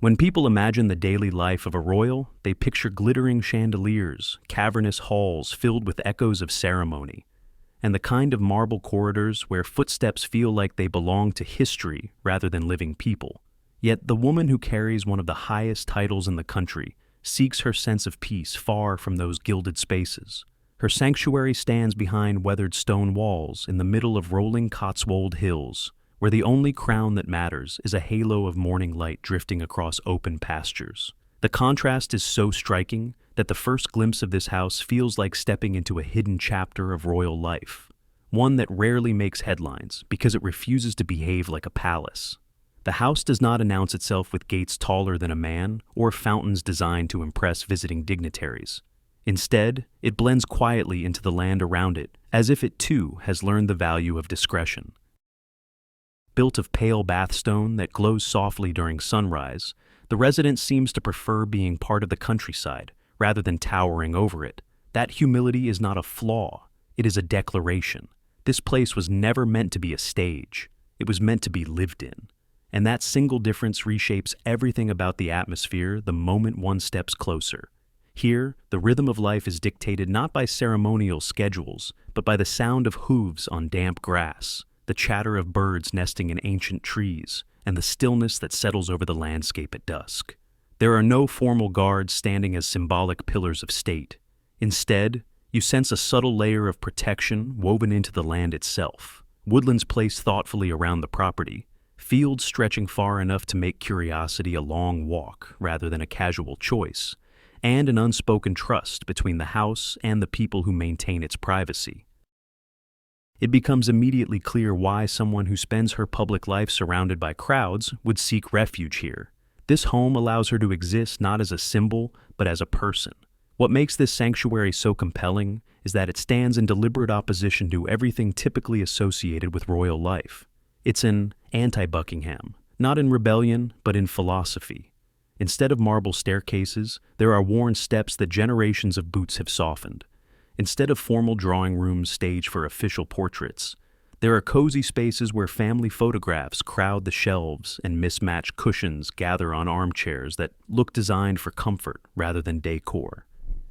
When people imagine the daily life of a royal, they picture glittering chandeliers, cavernous halls filled with echoes of ceremony, and the kind of marble corridors where footsteps feel like they belong to history rather than living people. Yet the woman who carries one of the highest titles in the country seeks her sense of peace far from those gilded spaces. Her sanctuary stands behind weathered stone walls in the middle of rolling Cotswold hills, where the only crown that matters is a halo of morning light drifting across open pastures. The contrast is so striking that the first glimpse of this house feels like stepping into a hidden chapter of royal life, one that rarely makes headlines because it refuses to behave like a palace. The house does not announce itself with gates taller than a man or fountains designed to impress visiting dignitaries. Instead, it blends quietly into the land around it, as if it too has learned the value of discretion. Built of pale bathstone that glows softly during sunrise, the residence seems to prefer being part of the countryside rather than towering over it. That humility is not a flaw, it is a declaration. This place was never meant to be a stage, it was meant to be lived in. And that single difference reshapes everything about the atmosphere the moment one steps closer. Here, the rhythm of life is dictated not by ceremonial schedules, but by the sound of hooves on damp grass, the chatter of birds nesting in ancient trees, and the stillness that settles over the landscape at dusk. There are no formal guards standing as symbolic pillars of state. Instead, you sense a subtle layer of protection woven into the land itself. Woodlands placed thoughtfully around the property, fields stretching far enough to make curiosity a long walk rather than a casual choice, and an unspoken trust between the house and the people who maintain its privacy. It becomes immediately clear why someone who spends her public life surrounded by crowds would seek refuge here. This home allows her to exist not as a symbol, but as a person. What makes this sanctuary so compelling is that it stands in deliberate opposition to everything typically associated with royal life. It's an anti-Buckingham, not in rebellion, but in philosophy. Instead of marble staircases, there are worn steps that generations of boots have softened. Instead of formal drawing rooms staged for official portraits, there are cozy spaces where family photographs crowd the shelves and mismatched cushions gather on armchairs that look designed for comfort rather than decor.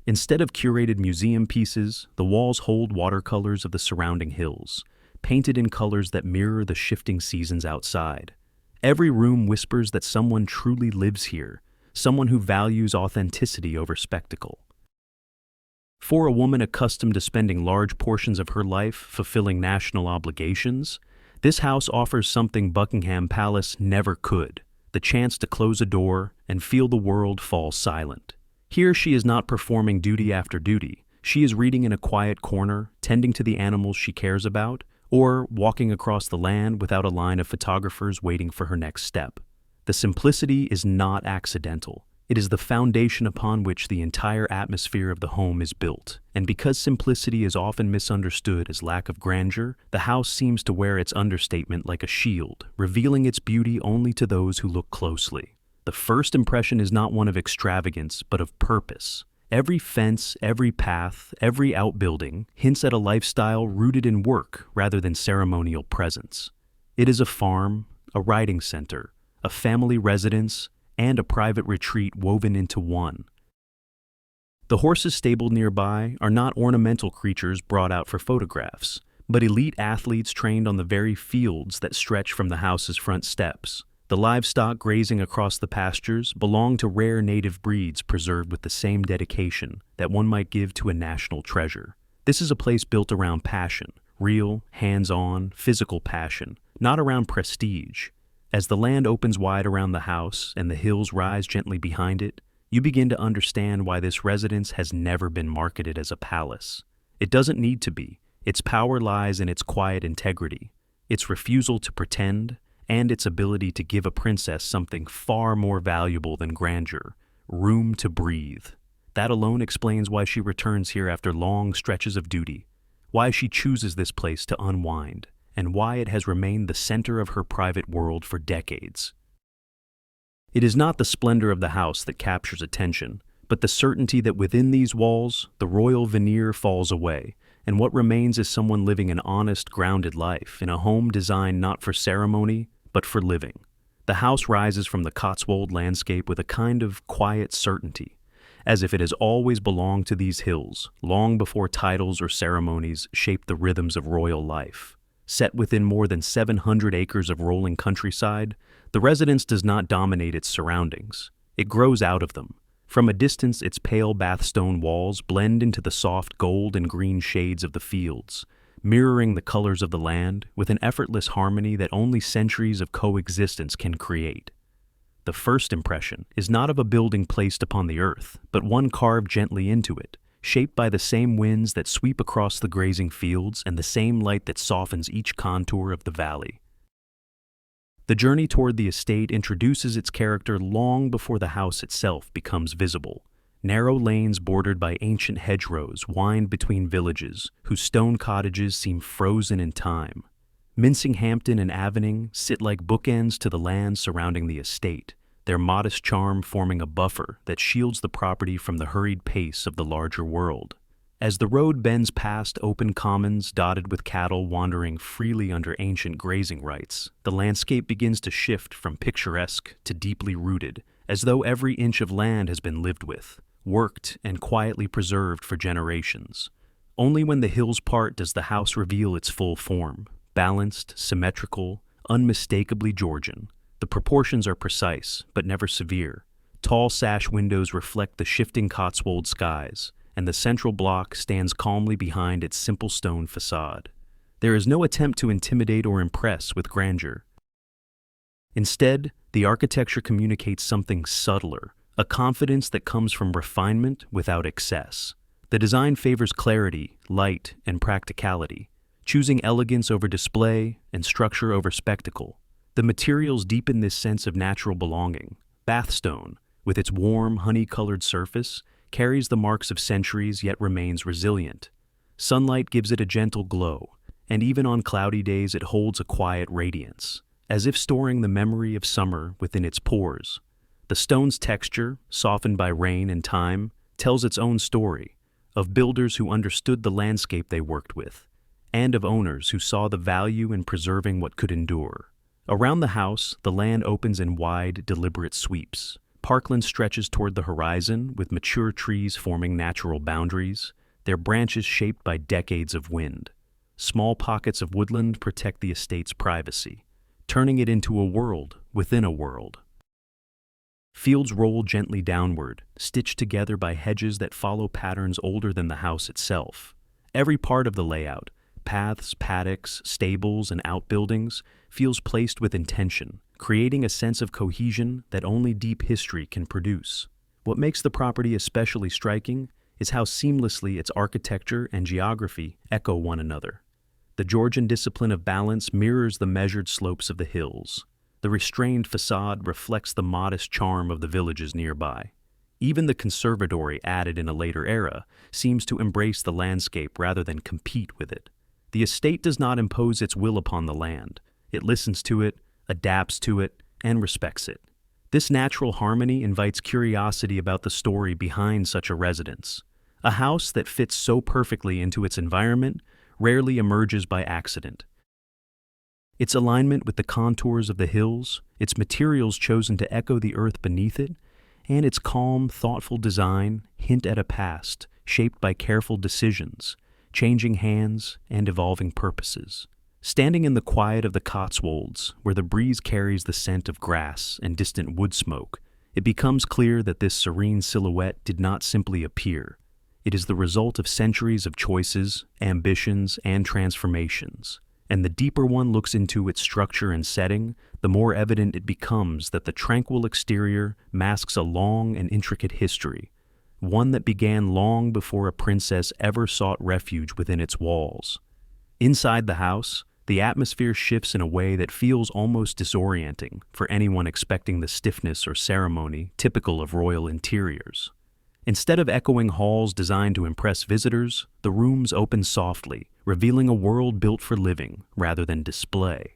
Instead of curated museum pieces, the walls hold watercolors of the surrounding hills, painted in colors that mirror the shifting seasons outside. Every room whispers that someone truly lives here, someone who values authenticity over spectacle. For a woman accustomed to spending large portions of her life fulfilling national obligations, this house offers something Buckingham Palace never could: the chance to close a door and feel the world fall silent. Here she is not performing duty after duty. She is reading in a quiet corner, tending to the animals she cares about, or walking across the land without a line of photographers waiting for her next step. The simplicity is not accidental. It is the foundation upon which the entire atmosphere of the home is built. And because simplicity is often misunderstood as lack of grandeur, the house seems to wear its understatement like a shield, revealing its beauty only to those who look closely. The first impression is not one of extravagance, but of purpose. Every fence, every path, every outbuilding hints at a lifestyle rooted in work rather than ceremonial presence. It is a farm, a riding center, a family residence, and a private retreat woven into one. The horses stabled nearby are not ornamental creatures brought out for photographs, but elite athletes trained on the very fields that stretch from the house's front steps. The livestock grazing across the pastures belong to rare native breeds preserved with the same dedication that one might give to a national treasure. This is a place built around passion, real, hands-on, physical passion, not around prestige. As the land opens wide around the house and the hills rise gently behind it, you begin to understand why this residence has never been marketed as a palace. It doesn't need to be. Its power lies in its quiet integrity, its refusal to pretend, and its ability to give a princess something far more valuable than grandeur: room to breathe. That alone explains why she returns here after long stretches of duty, why she chooses this place to unwind, and why it has remained the center of her private world for decades. It is not the splendor of the house that captures attention, but the certainty that within these walls, the royal veneer falls away, and what remains is someone living an honest, grounded life in a home designed not for ceremony, but for living. The house rises from the Cotswold landscape with a kind of quiet certainty, as if it has always belonged to these hills, long before titles or ceremonies shaped the rhythms of royal life. Set within more than 700 acres of rolling countryside, the residence does not dominate its surroundings. It grows out of them. From a distance, its pale bathstone walls blend into the soft gold and green shades of the fields, mirroring the colors of the land with an effortless harmony that only centuries of coexistence can create. The first impression is not of a building placed upon the earth, but one carved gently into it, shaped by the same winds that sweep across the grazing fields and the same light that softens each contour of the valley. The journey toward the estate introduces its character long before the house itself becomes visible. Narrow lanes bordered by ancient hedgerows wind between villages, whose stone cottages seem frozen in time. Mincinghampton and Avening sit like bookends to the land surrounding the estate, their modest charm forming a buffer that shields the property from the hurried pace of the larger world. As the road bends past open commons dotted with cattle wandering freely under ancient grazing rights, the landscape begins to shift from picturesque to deeply rooted, as though every inch of land has been lived with, worked, and quietly preserved for generations. Only when the hills part does the house reveal its full form, balanced, symmetrical, unmistakably Georgian. The proportions are precise, but never severe. Tall sash windows reflect the shifting Cotswold skies, and the central block stands calmly behind its simple stone facade. There is no attempt to intimidate or impress with grandeur. Instead, the architecture communicates something subtler, a confidence that comes from refinement without excess. The design favors clarity, light, and practicality, choosing elegance over display and structure over spectacle. The materials deepen this sense of natural belonging. Bathstone, with its warm, honey-colored surface, carries the marks of centuries yet remains resilient. Sunlight gives it a gentle glow, and even on cloudy days it holds a quiet radiance, as if storing the memory of summer within its pores. The stone's texture, softened by rain and time, tells its own story, of builders who understood the landscape they worked with, and of owners who saw the value in preserving what could endure. Around the house, the land opens in wide, deliberate sweeps. Parkland stretches toward the horizon, with mature trees forming natural boundaries, their branches shaped by decades of wind. Small pockets of woodland protect the estate's privacy, turning it into a world within a world. Fields roll gently downward, stitched together by hedges that follow patterns older than the house itself. Every part of the layout, paths, paddocks, stables, and outbuildings, feels placed with intention, creating a sense of cohesion that only deep history can produce. What makes the property especially striking is how seamlessly its architecture and geography echo one another. The Georgian discipline of balance mirrors the measured slopes of the hills. The restrained facade reflects the modest charm of the villages nearby. Even the conservatory added in a later era seems to embrace the landscape rather than compete with it. The estate does not impose its will upon the land. It listens to it, adapts to it, and respects it. This natural harmony invites curiosity about the story behind such a residence. A house that fits so perfectly into its environment rarely emerges by accident. Its alignment with the contours of the hills, its materials chosen to echo the earth beneath it, and its calm, thoughtful design hint at a past shaped by careful decisions, changing hands, and evolving purposes. Standing in the quiet of the Cotswolds, where the breeze carries the scent of grass and distant wood smoke, it becomes clear that this serene silhouette did not simply appear. It is the result of centuries of choices, ambitions, and transformations. And the deeper one looks into its structure and setting, the more evident it becomes that the tranquil exterior masks a long and intricate history, one that began long before a princess ever sought refuge within its walls. Inside the house, the atmosphere shifts in a way that feels almost disorienting for anyone expecting the stiffness or ceremony typical of royal interiors. Instead of echoing halls designed to impress visitors, the rooms open softly, revealing a world built for living rather than display.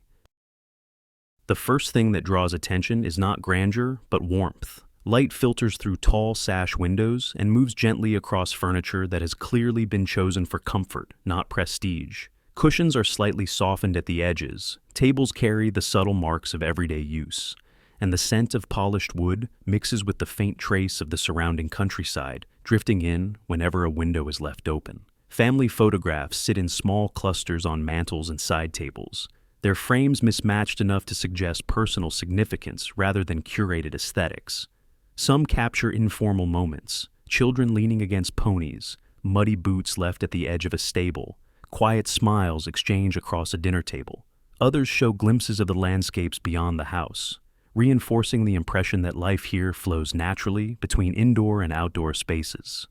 The first thing that draws attention is not grandeur, but warmth. Light filters through tall sash windows and moves gently across furniture that has clearly been chosen for comfort, not prestige. Cushions are slightly softened at the edges. Tables carry the subtle marks of everyday use, and the scent of polished wood mixes with the faint trace of the surrounding countryside, drifting in whenever a window is left open. Family photographs sit in small clusters on mantels and side tables, their frames mismatched enough to suggest personal significance rather than curated aesthetics. Some capture informal moments, children leaning against ponies, muddy boots left at the edge of a stable, quiet smiles exchanged across a dinner table. Others show glimpses of the landscapes beyond the house, reinforcing the impression that life here flows naturally between indoor and outdoor spaces.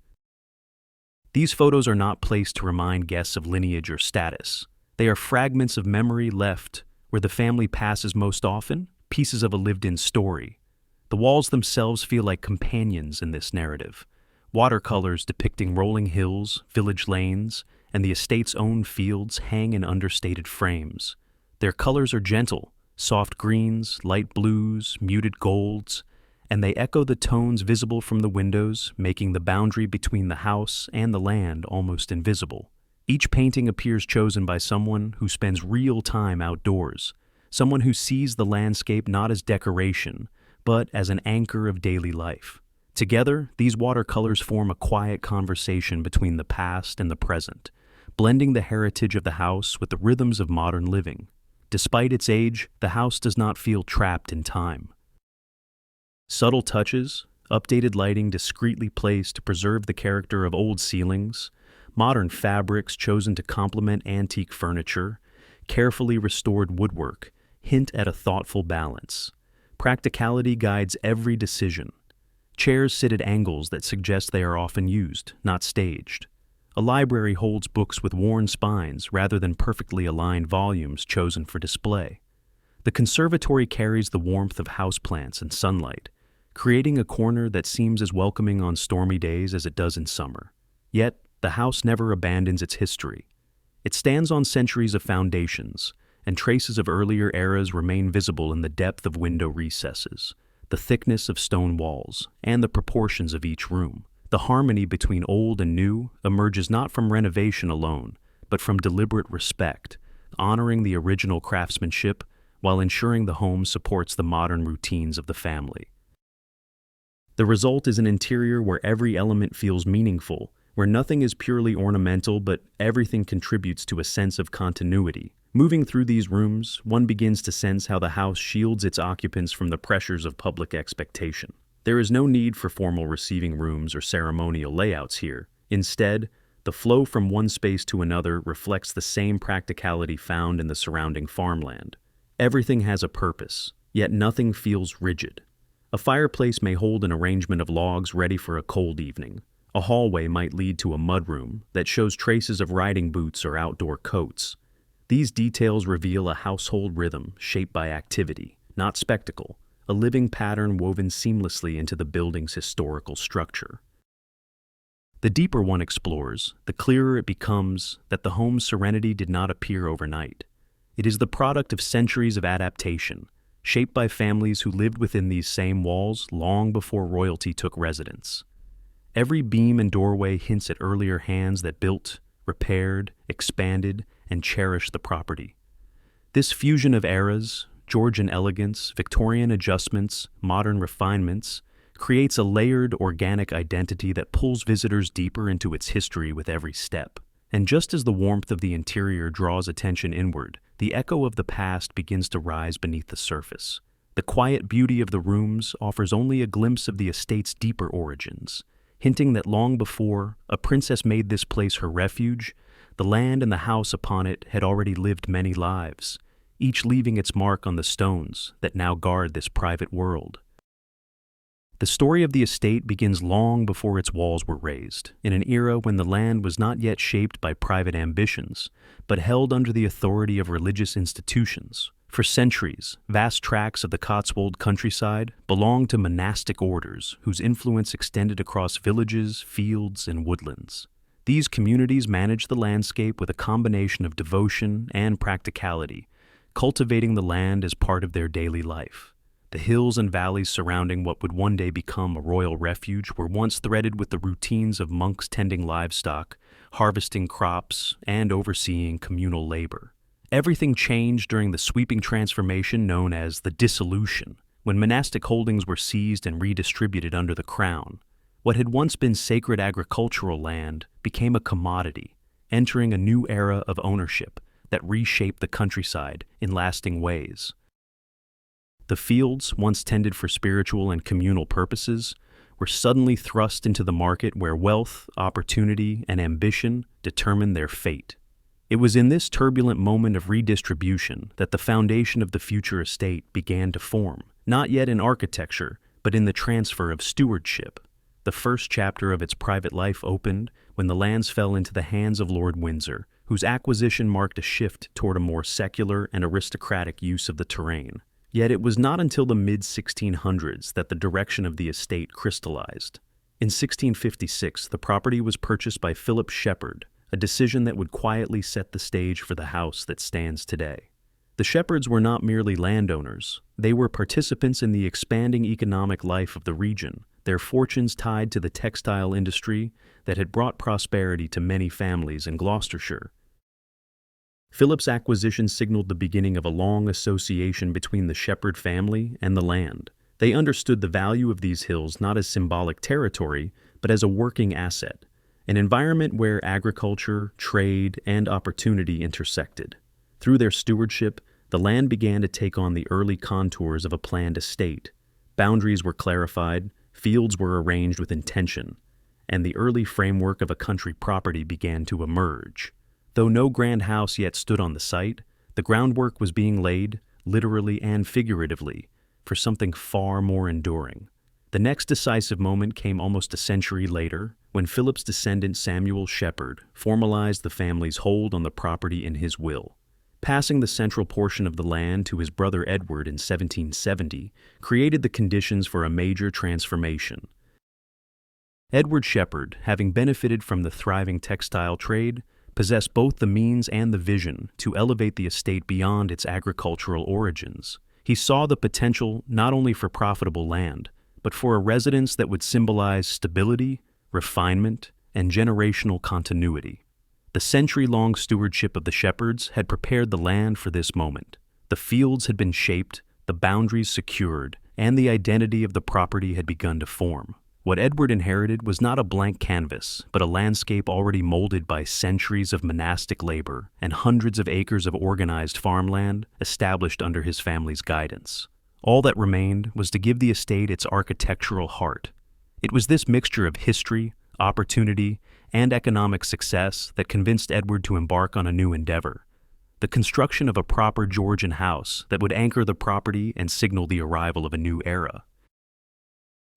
These photos are not placed to remind guests of lineage or status. They are fragments of memory left where the family passes most often, pieces of a lived-in story. The walls themselves feel like companions in this narrative, watercolors depicting rolling hills, village lanes, and the estate's own fields hang in understated frames. Their colors are gentle, soft greens, light blues, muted golds, and they echo the tones visible from the windows, making the boundary between the house and the land almost invisible. Each painting appears chosen by someone who spends real time outdoors, someone who sees the landscape not as decoration, but as an anchor of daily life. Together, these watercolors form a quiet conversation between the past and the present, blending the heritage of the house with the rhythms of modern living. Despite its age, the house does not feel trapped in time. Subtle touches, updated lighting discreetly placed to preserve the character of old ceilings, modern fabrics chosen to complement antique furniture, carefully restored woodwork, hint at a thoughtful balance. Practicality guides every decision. Chairs sit at angles that suggest they are often used, not staged. A library holds books with worn spines rather than perfectly aligned volumes chosen for display. The conservatory carries the warmth of houseplants and sunlight, creating a corner that seems as welcoming on stormy days as it does in summer. Yet, the house never abandons its history. It stands on centuries of foundations, and traces of earlier eras remain visible in the depth of window recesses, the thickness of stone walls, and the proportions of each room. The harmony between old and new emerges not from renovation alone, but from deliberate respect, honoring the original craftsmanship while ensuring the home supports the modern routines of the family. The result is an interior where every element feels meaningful, where nothing is purely ornamental but everything contributes to a sense of continuity. Moving through these rooms, one begins to sense how the house shields its occupants from the pressures of public expectation. There is no need for formal receiving rooms or ceremonial layouts here. Instead, the flow from one space to another reflects the same practicality found in the surrounding farmland. Everything has a purpose, yet nothing feels rigid. A fireplace may hold an arrangement of logs ready for a cold evening. A hallway might lead to a mudroom that shows traces of riding boots or outdoor coats. These details reveal a household rhythm shaped by activity, not spectacle, a living pattern woven seamlessly into the building's historical structure. The deeper one explores, the clearer it becomes that the home's serenity did not appear overnight. It is the product of centuries of adaptation, shaped by families who lived within these same walls long before royalty took residence. Every beam and doorway hints at earlier hands that built, repaired, expanded, and cherished the property. This fusion of eras, Georgian elegance, Victorian adjustments, modern refinements, creates a layered, organic identity that pulls visitors deeper into its history with every step. And just as the warmth of the interior draws attention inward, the echo of the past begins to rise beneath the surface. The quiet beauty of the rooms offers only a glimpse of the estate's deeper origins, hinting that long before a princess made this place her refuge, the land and the house upon it had already lived many lives, each leaving its mark on the stones that now guard this private world. The story of the estate begins long before its walls were raised, in an era when the land was not yet shaped by private ambitions, but held under the authority of religious institutions. For centuries, vast tracts of the Cotswold countryside belonged to monastic orders whose influence extended across villages, fields, and woodlands. These communities managed the landscape with a combination of devotion and practicality, cultivating the land as part of their daily life. The hills and valleys surrounding what would one day become a royal refuge were once threaded with the routines of monks tending livestock, harvesting crops, and overseeing communal labor. Everything changed during the sweeping transformation known as the Dissolution, when monastic holdings were seized and redistributed under the crown. What had once been sacred agricultural land became a commodity, entering a new era of ownership that reshaped the countryside in lasting ways. The fields, once tended for spiritual and communal purposes, were suddenly thrust into the market where wealth, opportunity, and ambition determined their fate. It was in this turbulent moment of redistribution that the foundation of the future estate began to form, not yet in architecture, but in the transfer of stewardship. The first chapter of its private life opened when the lands fell into the hands of Lord Windsor, whose acquisition marked a shift toward a more secular and aristocratic use of the terrain. Yet it was not until the mid-1600s that the direction of the estate crystallized. In 1656, the property was purchased by Philip Shepherd, a decision that would quietly set the stage for the house that stands today. The Shepherds were not merely landowners, they were participants in the expanding economic life of the region, their fortunes tied to the textile industry that had brought prosperity to many families in Gloucestershire. Philip's acquisition signaled the beginning of a long association between the Shepherd family and the land. They understood the value of these hills not as symbolic territory, but as a working asset, an environment where agriculture, trade, and opportunity intersected. Through their stewardship, the land began to take on the early contours of a planned estate. Boundaries were clarified, fields were arranged with intention, and the early framework of a country property began to emerge. Though no grand house yet stood on the site, the groundwork was being laid, literally and figuratively, for something far more enduring. The next decisive moment came almost a century later, when Philip's descendant Samuel Shepherd formalized the family's hold on the property in his will. Passing the central portion of the land to his brother Edward in 1770 created the conditions for a major transformation. Edward Shepherd, having benefited from the thriving textile trade, possessed both the means and the vision to elevate the estate beyond its agricultural origins. He saw the potential not only for profitable land, but for a residence that would symbolize stability, refinement, and generational continuity. The century-long stewardship of the Shepherds had prepared the land for this moment. The fields had been shaped, the boundaries secured, and the identity of the property had begun to form. What Edward inherited was not a blank canvas, but a landscape already molded by centuries of monastic labor and hundreds of acres of organized farmland established under his family's guidance. All that remained was to give the estate its architectural heart. It was this mixture of history, opportunity, and economic success that convinced Edward to embark on a new endeavor: the construction of a proper Georgian house that would anchor the property and signal the arrival of a new era.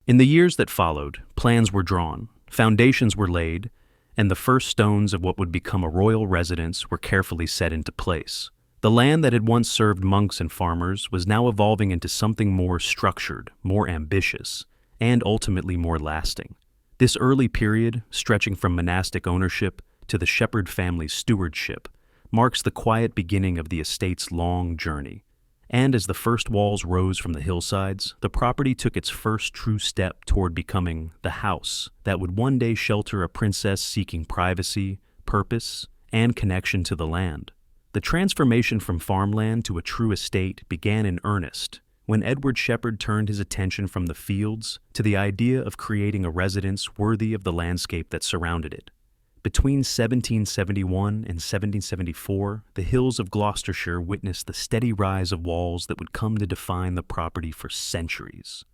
In the years that followed, plans were drawn, foundations were laid, and the first stones of what would become a royal residence were carefully set into place. The land that had once served monks and farmers was now evolving into something more structured, more ambitious, and ultimately more lasting. This early period, stretching from monastic ownership to the Shepherd family's stewardship, marks the quiet beginning of the estate's long journey. And as the first walls rose from the hillsides, the property took its first true step toward becoming the house that would one day shelter a princess seeking privacy, purpose, and connection to the land. The transformation from farmland to a true estate began in earnest when Edward Shepherd turned his attention from the fields to the idea of creating a residence worthy of the landscape that surrounded it. Between 1771 and 1774, the hills of Gloucestershire witnessed the steady rise of walls that would come to define the property for centuries.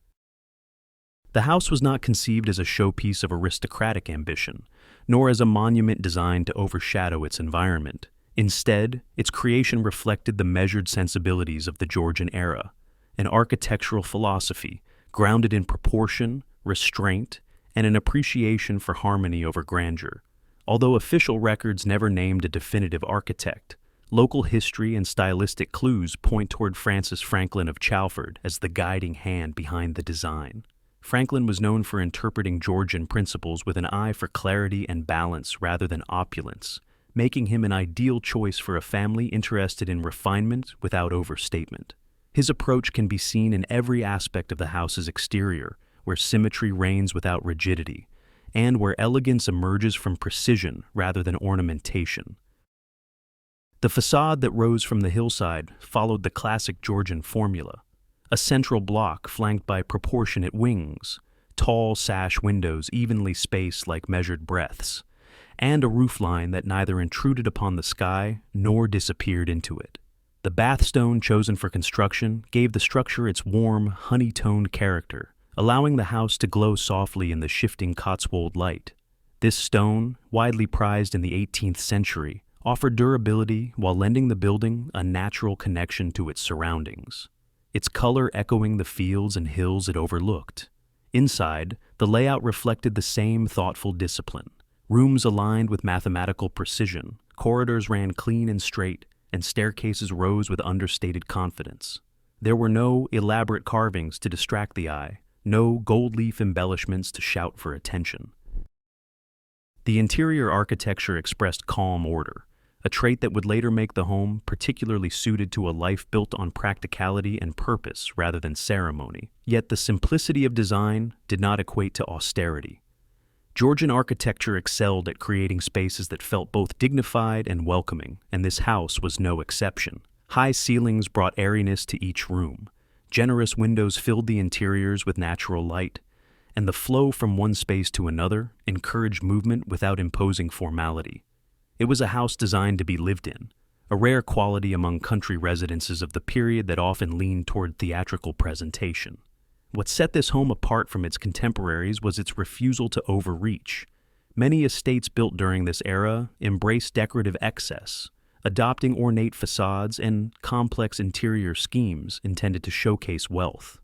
The house was not conceived as a showpiece of aristocratic ambition, nor as a monument designed to overshadow its environment. Instead, its creation reflected the measured sensibilities of the Georgian era, an architectural philosophy grounded in proportion, restraint, and an appreciation for harmony over grandeur. Although official records never named a definitive architect, local history and stylistic clues point toward Francis Franklin of Chalford as the guiding hand behind the design. Franklin was known for interpreting Georgian principles with an eye for clarity and balance rather than opulence, making him an ideal choice for a family interested in refinement without overstatement. His approach can be seen in every aspect of the house's exterior, where symmetry reigns without rigidity, and where elegance emerges from precision rather than ornamentation. The facade that rose from the hillside followed the classic Georgian formula: a central block flanked by proportionate wings, tall sash windows evenly spaced like measured breaths, and a roofline that neither intruded upon the sky nor disappeared into it. The bathstone chosen for construction gave the structure its warm, honey-toned character, allowing the house to glow softly in the shifting Cotswold light. This stone, widely prized in the 18th century, offered durability while lending the building a natural connection to its surroundings, its color echoing the fields and hills it overlooked. Inside, the layout reflected the same thoughtful discipline. Rooms aligned with mathematical precision, corridors ran clean and straight, and staircases rose with understated confidence. There were no elaborate carvings to distract the eye, no gold leaf embellishments to shout for attention. The interior architecture expressed calm order, a trait that would later make the home particularly suited to a life built on practicality and purpose rather than ceremony. Yet the simplicity of design did not equate to austerity. Georgian architecture excelled at creating spaces that felt both dignified and welcoming, and this house was no exception. High ceilings brought airiness to each room. Generous windows filled the interiors with natural light, and the flow from one space to another encouraged movement without imposing formality. It was a house designed to be lived in, a rare quality among country residences of the period that often leaned toward theatrical presentation. What set this home apart from its contemporaries was its refusal to overreach. Many estates built during this era embraced decorative excess, adopting ornate facades and complex interior schemes intended to showcase wealth.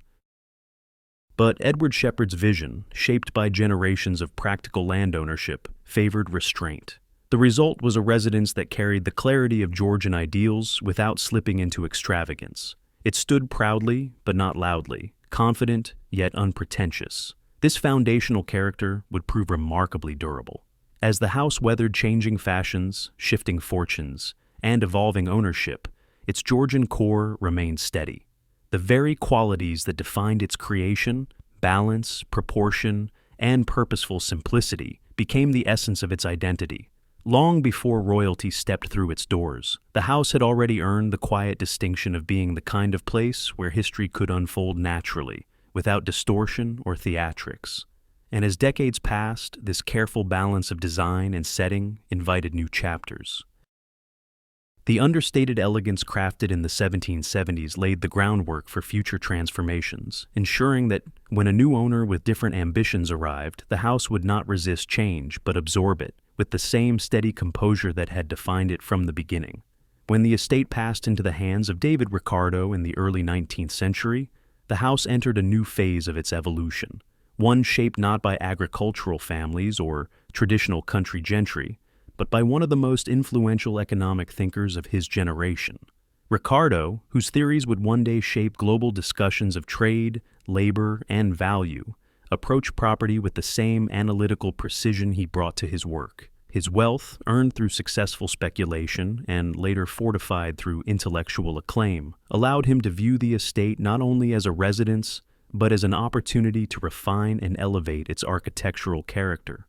But Edward Shepherd's vision, shaped by generations of practical land ownership, favored restraint. The result was a residence that carried the clarity of Georgian ideals without slipping into extravagance. It stood proudly, but not loudly, confident yet unpretentious. This foundational character would prove remarkably durable. As the house weathered changing fashions, shifting fortunes, and evolving ownership, its Georgian core remained steady. The very qualities that defined its creation, balance, proportion, and purposeful simplicity, became the essence of its identity. Long before royalty stepped through its doors, the house had already earned the quiet distinction of being the kind of place where history could unfold naturally, without distortion or theatrics. And as decades passed, this careful balance of design and setting invited new chapters. The understated elegance crafted in the 1770s laid the groundwork for future transformations, ensuring that when a new owner with different ambitions arrived, the house would not resist change but absorb it, with the same steady composure that had defined it from the beginning. When the estate passed into the hands of David Ricardo in the early 19th century, the house entered a new phase of its evolution, one shaped not by agricultural families or traditional country gentry, but by one of the most influential economic thinkers of his generation. Ricardo, whose theories would one day shape global discussions of trade, labor, and value, approached property with the same analytical precision he brought to his work. His wealth, earned through successful speculation and later fortified through intellectual acclaim, allowed him to view the estate not only as a residence, but as an opportunity to refine and elevate its architectural character.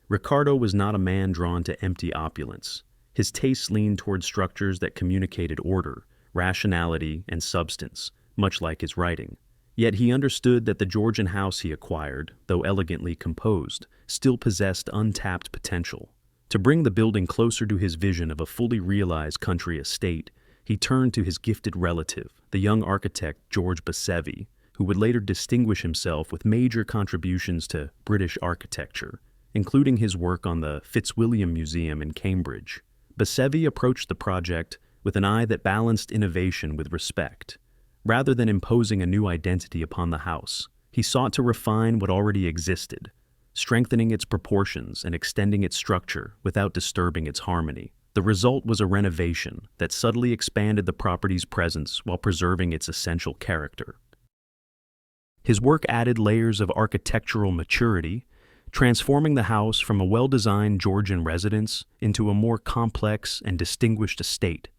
Ricardo was not a man drawn to empty opulence. His tastes leaned toward structures that communicated order, rationality, and substance, much like his writing. Yet he understood that the Georgian house he acquired, though elegantly composed, still possessed untapped potential. To bring the building closer to his vision of a fully realized country estate, he turned to his gifted relative, the young architect George Bassevi, who would later distinguish himself with major contributions to British architecture, including his work on the Fitzwilliam Museum in Cambridge. Bassevi approached the project with an eye that balanced innovation with respect. Rather than imposing a new identity upon the house, he sought to refine what already existed, strengthening its proportions and extending its structure without disturbing its harmony. The result was a renovation that subtly expanded the property's presence while preserving its essential character. His work added layers of architectural maturity, transforming the house from a well-designed Georgian residence into a more complex and distinguished estate.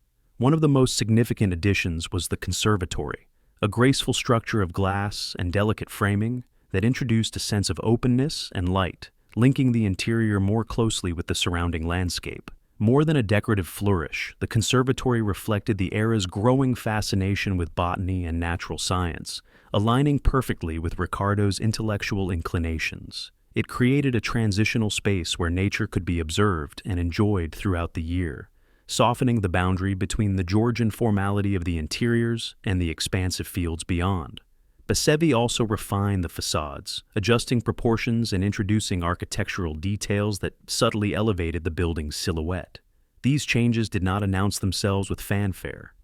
One of the most significant additions was the conservatory, a graceful structure of glass and delicate framing that introduced a sense of openness and light, linking the interior more closely with the surrounding landscape. More than a decorative flourish, the conservatory reflected the era's growing fascination with botany and natural science, aligning perfectly with Ricardo's intellectual inclinations. It created a transitional space where nature could be observed and enjoyed throughout the year, softening the boundary between the Georgian formality of the interiors and the expansive fields beyond. Basevi also refined the facades, adjusting proportions and introducing architectural details that subtly elevated the building's silhouette. These changes did not announce themselves with fanfare.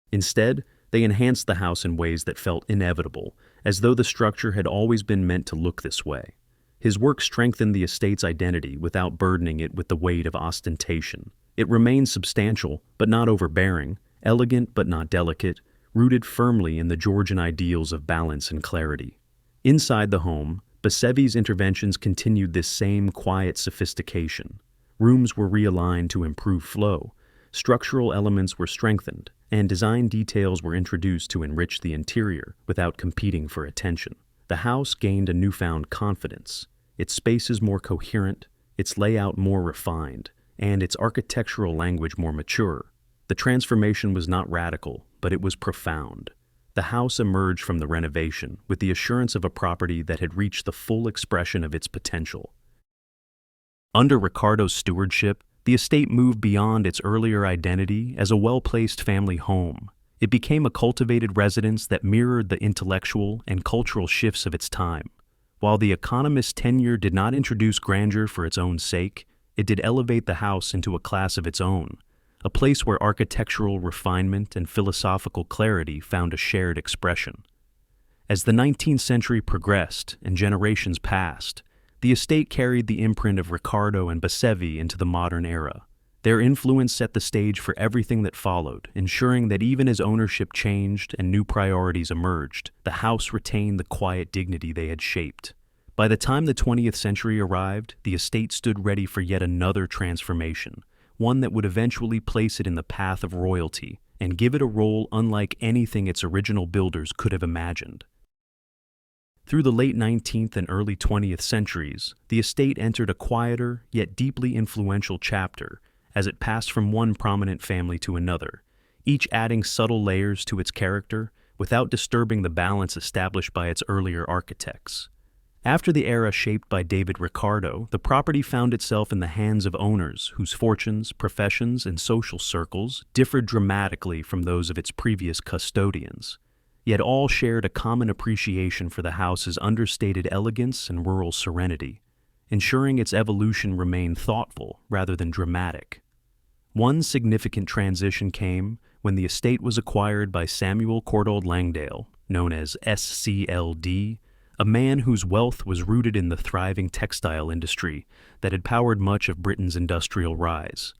Instead, they enhanced the house in ways that felt inevitable, as though the structure had always been meant to look this way. His work strengthened the estate's identity without burdening it with the weight of ostentation. It remained substantial, but not overbearing, elegant but not delicate, rooted firmly in the Georgian ideals of balance and clarity. Inside the home, Basevi's interventions continued this same quiet sophistication. Rooms were realigned to improve flow, structural elements were strengthened, and design details were introduced to enrich the interior without competing for attention. The house gained a newfound confidence, its spaces more coherent, its layout more refined, and its architectural language more mature. The transformation was not radical, but it was profound. The house emerged from the renovation with the assurance of a property that had reached the full expression of its potential. Under Ricardo's stewardship, the estate moved beyond its earlier identity as a well-placed family home. It became a cultivated residence that mirrored the intellectual and cultural shifts of its time. While the economist's tenure did not introduce grandeur for its own sake, it did elevate the house into a class of its own, a place where architectural refinement and philosophical clarity found a shared expression. As the 19th century progressed and generations passed, the estate carried the imprint of Ricardo and Basevi into the modern era. Their influence set the stage for everything that followed, ensuring that even as ownership changed and new priorities emerged, the house retained the quiet dignity they had shaped. By the time the 20th century arrived, the estate stood ready for yet another transformation, one that would eventually place it in the path of royalty and give it a role unlike anything its original builders could have imagined. Through the late 19th and early 20th centuries, the estate entered a quieter yet deeply influential chapter as it passed from one prominent family to another, each adding subtle layers to its character without disturbing the balance established by its earlier architects. After the era shaped by David Ricardo, the property found itself in the hands of owners whose fortunes, professions, and social circles differed dramatically from those of its previous custodians. Yet all shared a common appreciation for the house's understated elegance and rural serenity, ensuring its evolution remained thoughtful rather than dramatic. One significant transition came when the estate was acquired by Samuel Courtauld Langdale, known as SCLD, a man whose wealth was rooted in the thriving textile industry that had powered much of Britain's industrial rise.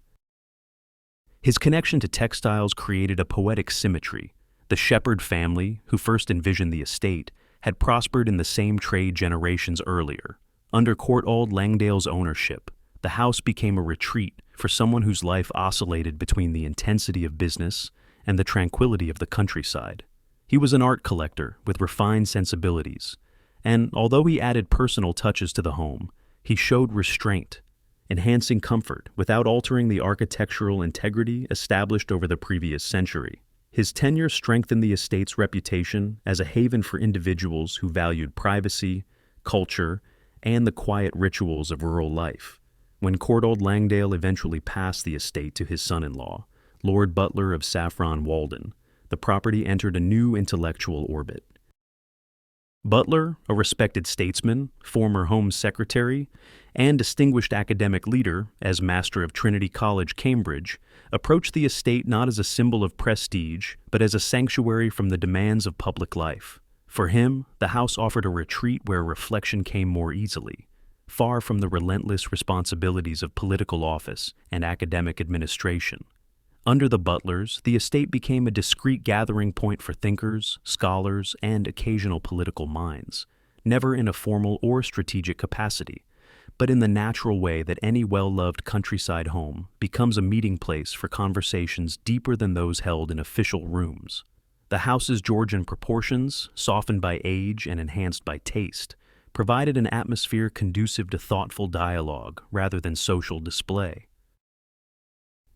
His connection to textiles created a poetic symmetry. The Shepherd family, who first envisioned the estate, had prospered in the same trade generations earlier. Under Courtauld Langdale's ownership, the house became a retreat for someone whose life oscillated between the intensity of business and the tranquility of the countryside. He was an art collector with refined sensibilities, and although he added personal touches to the home, he showed restraint, enhancing comfort without altering the architectural integrity established over the previous century. His tenure strengthened the estate's reputation as a haven for individuals who valued privacy, culture, and the quiet rituals of rural life. When Courtauld Langdale eventually passed the estate to his son-in-law, Lord Butler of Saffron Walden, the property entered a new intellectual orbit. Butler, a respected statesman, former Home Secretary, and distinguished academic leader as Master of Trinity College, Cambridge, approached the estate not as a symbol of prestige, but as a sanctuary from the demands of public life. For him, the house offered a retreat where reflection came more easily, far from the relentless responsibilities of political office and academic administration. Under the Butlers, the estate became a discreet gathering point for thinkers, scholars, and occasional political minds, never in a formal or strategic capacity, but in the natural way that any well-loved countryside home becomes a meeting place for conversations deeper than those held in official rooms. The house's Georgian proportions, softened by age and enhanced by taste, provided an atmosphere conducive to thoughtful dialogue rather than social display.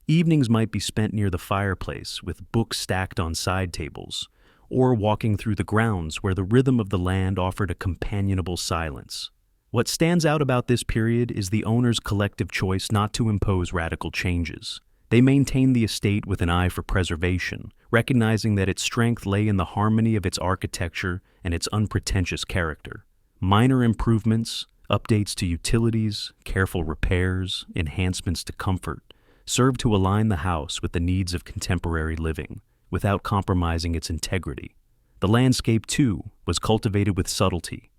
Evenings might be spent near the fireplace with books stacked on side tables, or walking through the grounds where the rhythm of the land offered a companionable silence. What stands out about this period is the owner's collective choice not to impose radical changes. They maintained the estate with an eye for preservation, recognizing that its strength lay in the harmony of its architecture and its unpretentious character. Minor improvements, updates to utilities, careful repairs, enhancements to comfort, served to align the house with the needs of contemporary living, without compromising its integrity. The landscape, too, was cultivated with subtlety.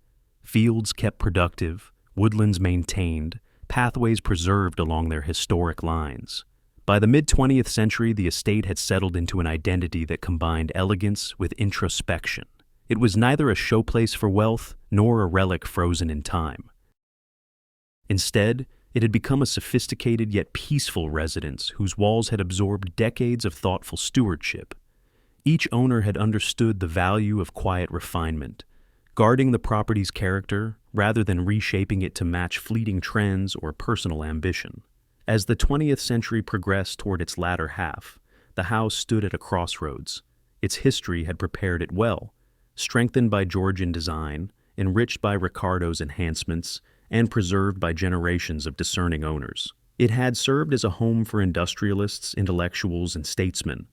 Fields kept productive, woodlands maintained, pathways preserved along their historic lines. By the mid-20th century, the estate had settled into an identity that combined elegance with introspection. It was neither a showplace for wealth nor a relic frozen in time. Instead, it had become a sophisticated yet peaceful residence whose walls had absorbed decades of thoughtful stewardship. Each owner had understood the value of quiet refinement, guarding the property's character rather than reshaping it to match fleeting trends or personal ambition. As the 20th century progressed toward its latter half, the house stood at a crossroads. Its history had prepared it well, strengthened by Georgian design, enriched by Ricardo's enhancements, and preserved by generations of discerning owners. It had served as a home for industrialists, intellectuals, and statesmen,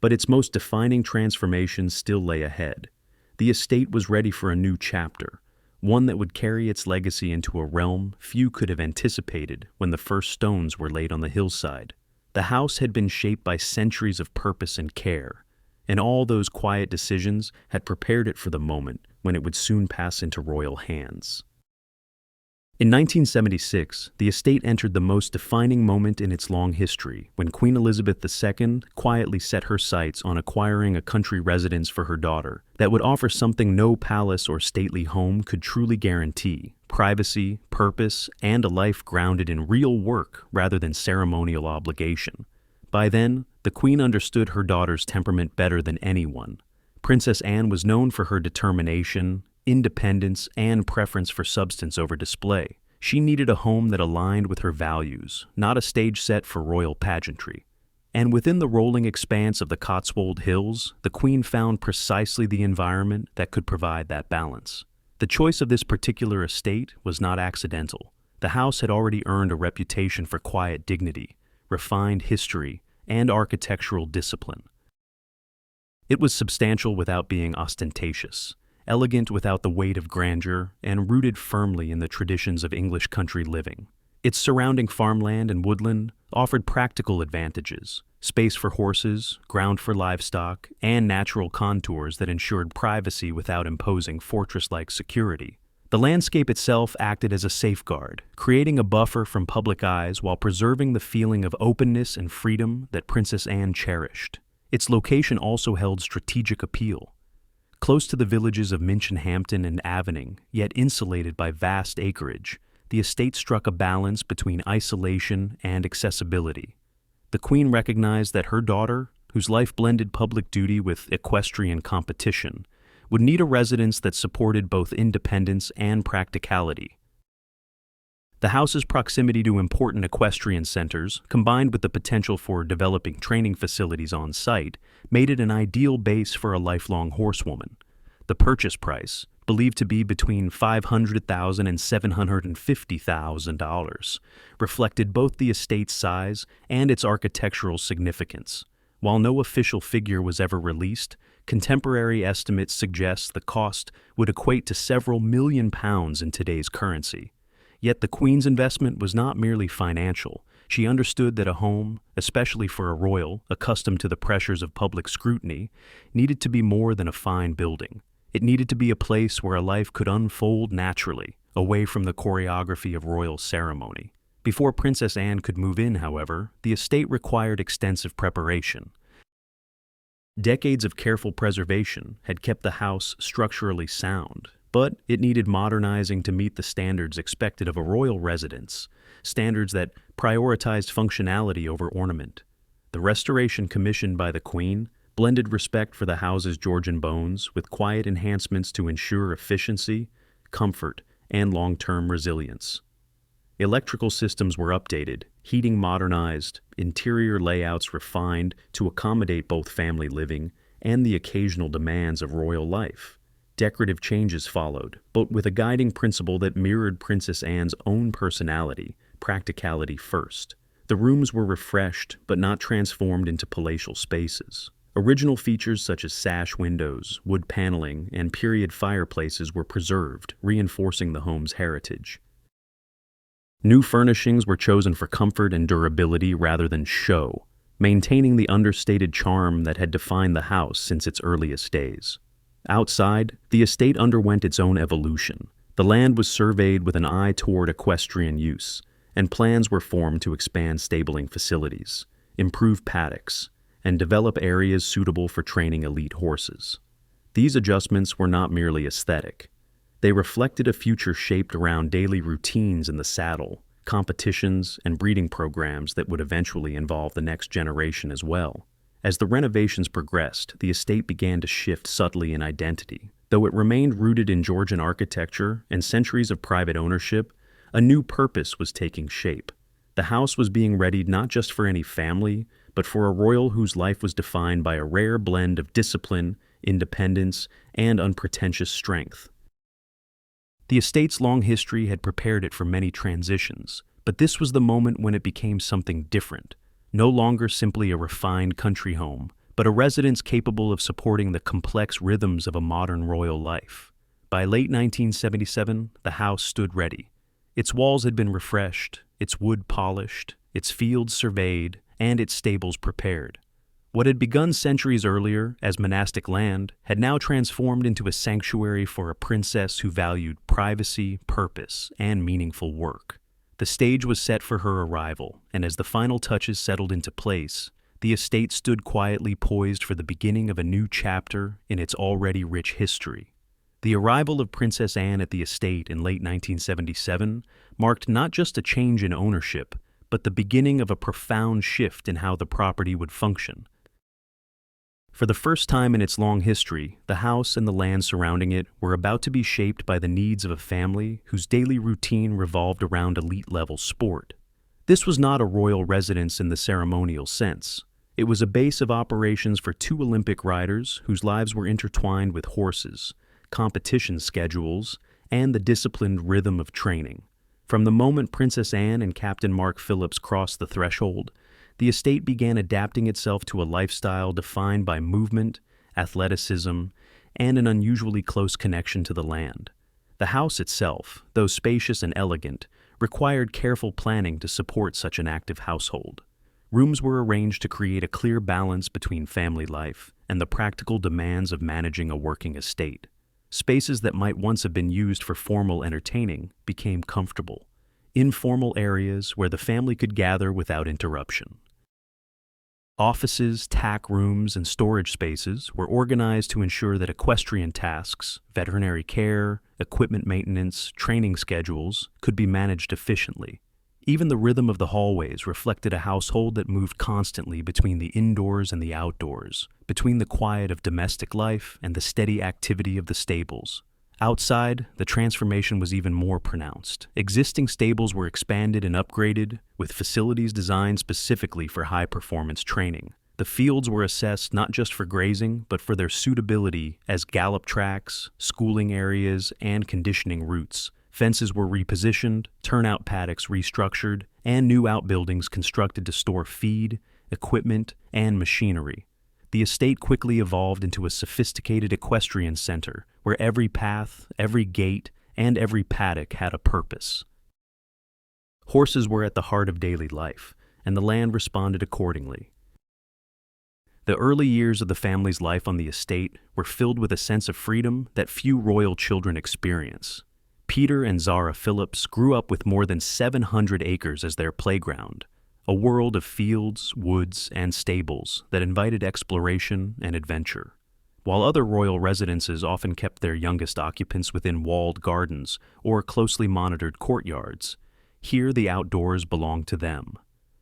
but its most defining transformation still lay ahead. The estate was ready for a new chapter, one that would carry its legacy into a realm few could have anticipated when the first stones were laid on the hillside. The house had been shaped by centuries of purpose and care, and all those quiet decisions had prepared it for the moment when it would soon pass into royal hands. In 1976, the estate entered the most defining moment in its long history when Queen Elizabeth II quietly set her sights on acquiring a country residence for her daughter that would offer something no palace or stately home could truly guarantee: privacy, purpose, and a life grounded in real work rather than ceremonial obligation. By then, the Queen understood her daughter's temperament better than anyone. Princess Anne was known for her determination, independence, and preference for substance over display. She needed a home that aligned with her values, not a stage set for royal pageantry. And within the rolling expanse of the Cotswold Hills, the Queen found precisely the environment that could provide that balance. The choice of this particular estate was not accidental. The house had already earned a reputation for quiet dignity, refined history, and architectural discipline. It was substantial without being ostentatious, elegant without the weight of grandeur, and rooted firmly in the traditions of English country living. Its surrounding farmland and woodland offered practical advantages: space for horses, ground for livestock, and natural contours that ensured privacy without imposing fortress-like security. The landscape itself acted as a safeguard, creating a buffer from public eyes while preserving the feeling of openness and freedom that Princess Anne cherished. Its location also held strategic appeal. Close to the villages of Minchinhampton and Avening, yet insulated by vast acreage, the estate struck a balance between isolation and accessibility. The Queen recognized that her daughter, whose life blended public duty with equestrian competition, would need a residence that supported both independence and practicality. The house's proximity to important equestrian centers, combined with the potential for developing training facilities on site, made it an ideal base for a lifelong horsewoman. The purchase price, believed to be between $500,000 and $750,000, reflected both the estate's size and its architectural significance. While no official figure was ever released, contemporary estimates suggest the cost would equate to several million pounds in today's currency. Yet the Queen's investment was not merely financial. She understood that a home, especially for a royal accustomed to the pressures of public scrutiny, needed to be more than a fine building. It needed to be a place where a life could unfold naturally, away from the choreography of royal ceremony. Before Princess Anne could move in, however, the estate required extensive preparation. Decades of careful preservation had kept the house structurally sound, but it needed modernizing to meet the standards expected of a royal residence, standards that prioritized functionality over ornament. The restoration commissioned by the Queen blended respect for the house's Georgian bones with quiet enhancements to ensure efficiency, comfort, and long-term resilience. Electrical systems were updated, heating modernized, interior layouts refined to accommodate both family living and the occasional demands of royal life. Decorative changes followed, but with a guiding principle that mirrored Princess Anne's own personality, practicality first. The rooms were refreshed, but not transformed into palatial spaces. Original features such as sash windows, wood paneling, and period fireplaces were preserved, reinforcing the home's heritage. New furnishings were chosen for comfort and durability rather than show, maintaining the understated charm that had defined the house since its earliest days. Outside, the estate underwent its own evolution. The land was surveyed with an eye toward equestrian use, and plans were formed to expand stabling facilities, improve paddocks, and develop areas suitable for training elite horses. These adjustments were not merely aesthetic. They reflected a future shaped around daily routines in the saddle, competitions, and breeding programs that would eventually involve the next generation as well. As the renovations progressed, the estate began to shift subtly in identity. Though it remained rooted in Georgian architecture and centuries of private ownership, a new purpose was taking shape. The house was being readied not just for any family, but for a royal whose life was defined by a rare blend of discipline, independence, and unpretentious strength. The estate's long history had prepared it for many transitions, but this was the moment when it became something different. No longer simply a refined country home, but a residence capable of supporting the complex rhythms of a modern royal life. By late 1977, the house stood ready. Its walls had been refreshed, its wood polished, its fields surveyed, and its stables prepared. What had begun centuries earlier as monastic land had now transformed into a sanctuary for a princess who valued privacy, purpose, and meaningful work. The stage was set for her arrival, and as the final touches settled into place, the estate stood quietly poised for the beginning of a new chapter in its already rich history. The arrival of Princess Anne at the estate in late 1977 marked not just a change in ownership, but the beginning of a profound shift in how the property would function. For the first time in its long history, the house and the land surrounding it were about to be shaped by the needs of a family whose daily routine revolved around elite-level sport. This was not a royal residence in the ceremonial sense. It was a base of operations for two Olympic riders whose lives were intertwined with horses, competition schedules, and the disciplined rhythm of training. From the moment Princess Anne and Captain Mark Phillips crossed the threshold, the estate began adapting itself to a lifestyle defined by movement, athleticism, and an unusually close connection to the land. The house itself, though spacious and elegant, required careful planning to support such an active household. Rooms were arranged to create a clear balance between family life and the practical demands of managing a working estate. Spaces that might once have been used for formal entertaining became comfortable, informal areas where the family could gather without interruption. Offices, tack rooms, and storage spaces were organized to ensure that equestrian tasks, veterinary care, equipment maintenance, training schedules could be managed efficiently. Even the rhythm of the hallways reflected a household that moved constantly between the indoors and the outdoors, between the quiet of domestic life and the steady activity of the stables. Outside, the transformation was even more pronounced. Existing stables were expanded and upgraded, with facilities designed specifically for high-performance training. The fields were assessed not just for grazing, but for their suitability as gallop tracks, schooling areas, and conditioning routes. Fences were repositioned, turnout paddocks restructured, and new outbuildings constructed to store feed, equipment, and machinery. The estate quickly evolved into a sophisticated equestrian center where every path, every gate, and every paddock had a purpose. Horses were at the heart of daily life, and the land responded accordingly. The early years of the family's life on the estate were filled with a sense of freedom that few royal children experience. Peter and Zara Phillips grew up with more than 700 acres as their playground, a world of fields, woods, and stables that invited exploration and adventure. While other royal residences often kept their youngest occupants within walled gardens or closely monitored courtyards, here the outdoors belonged to them.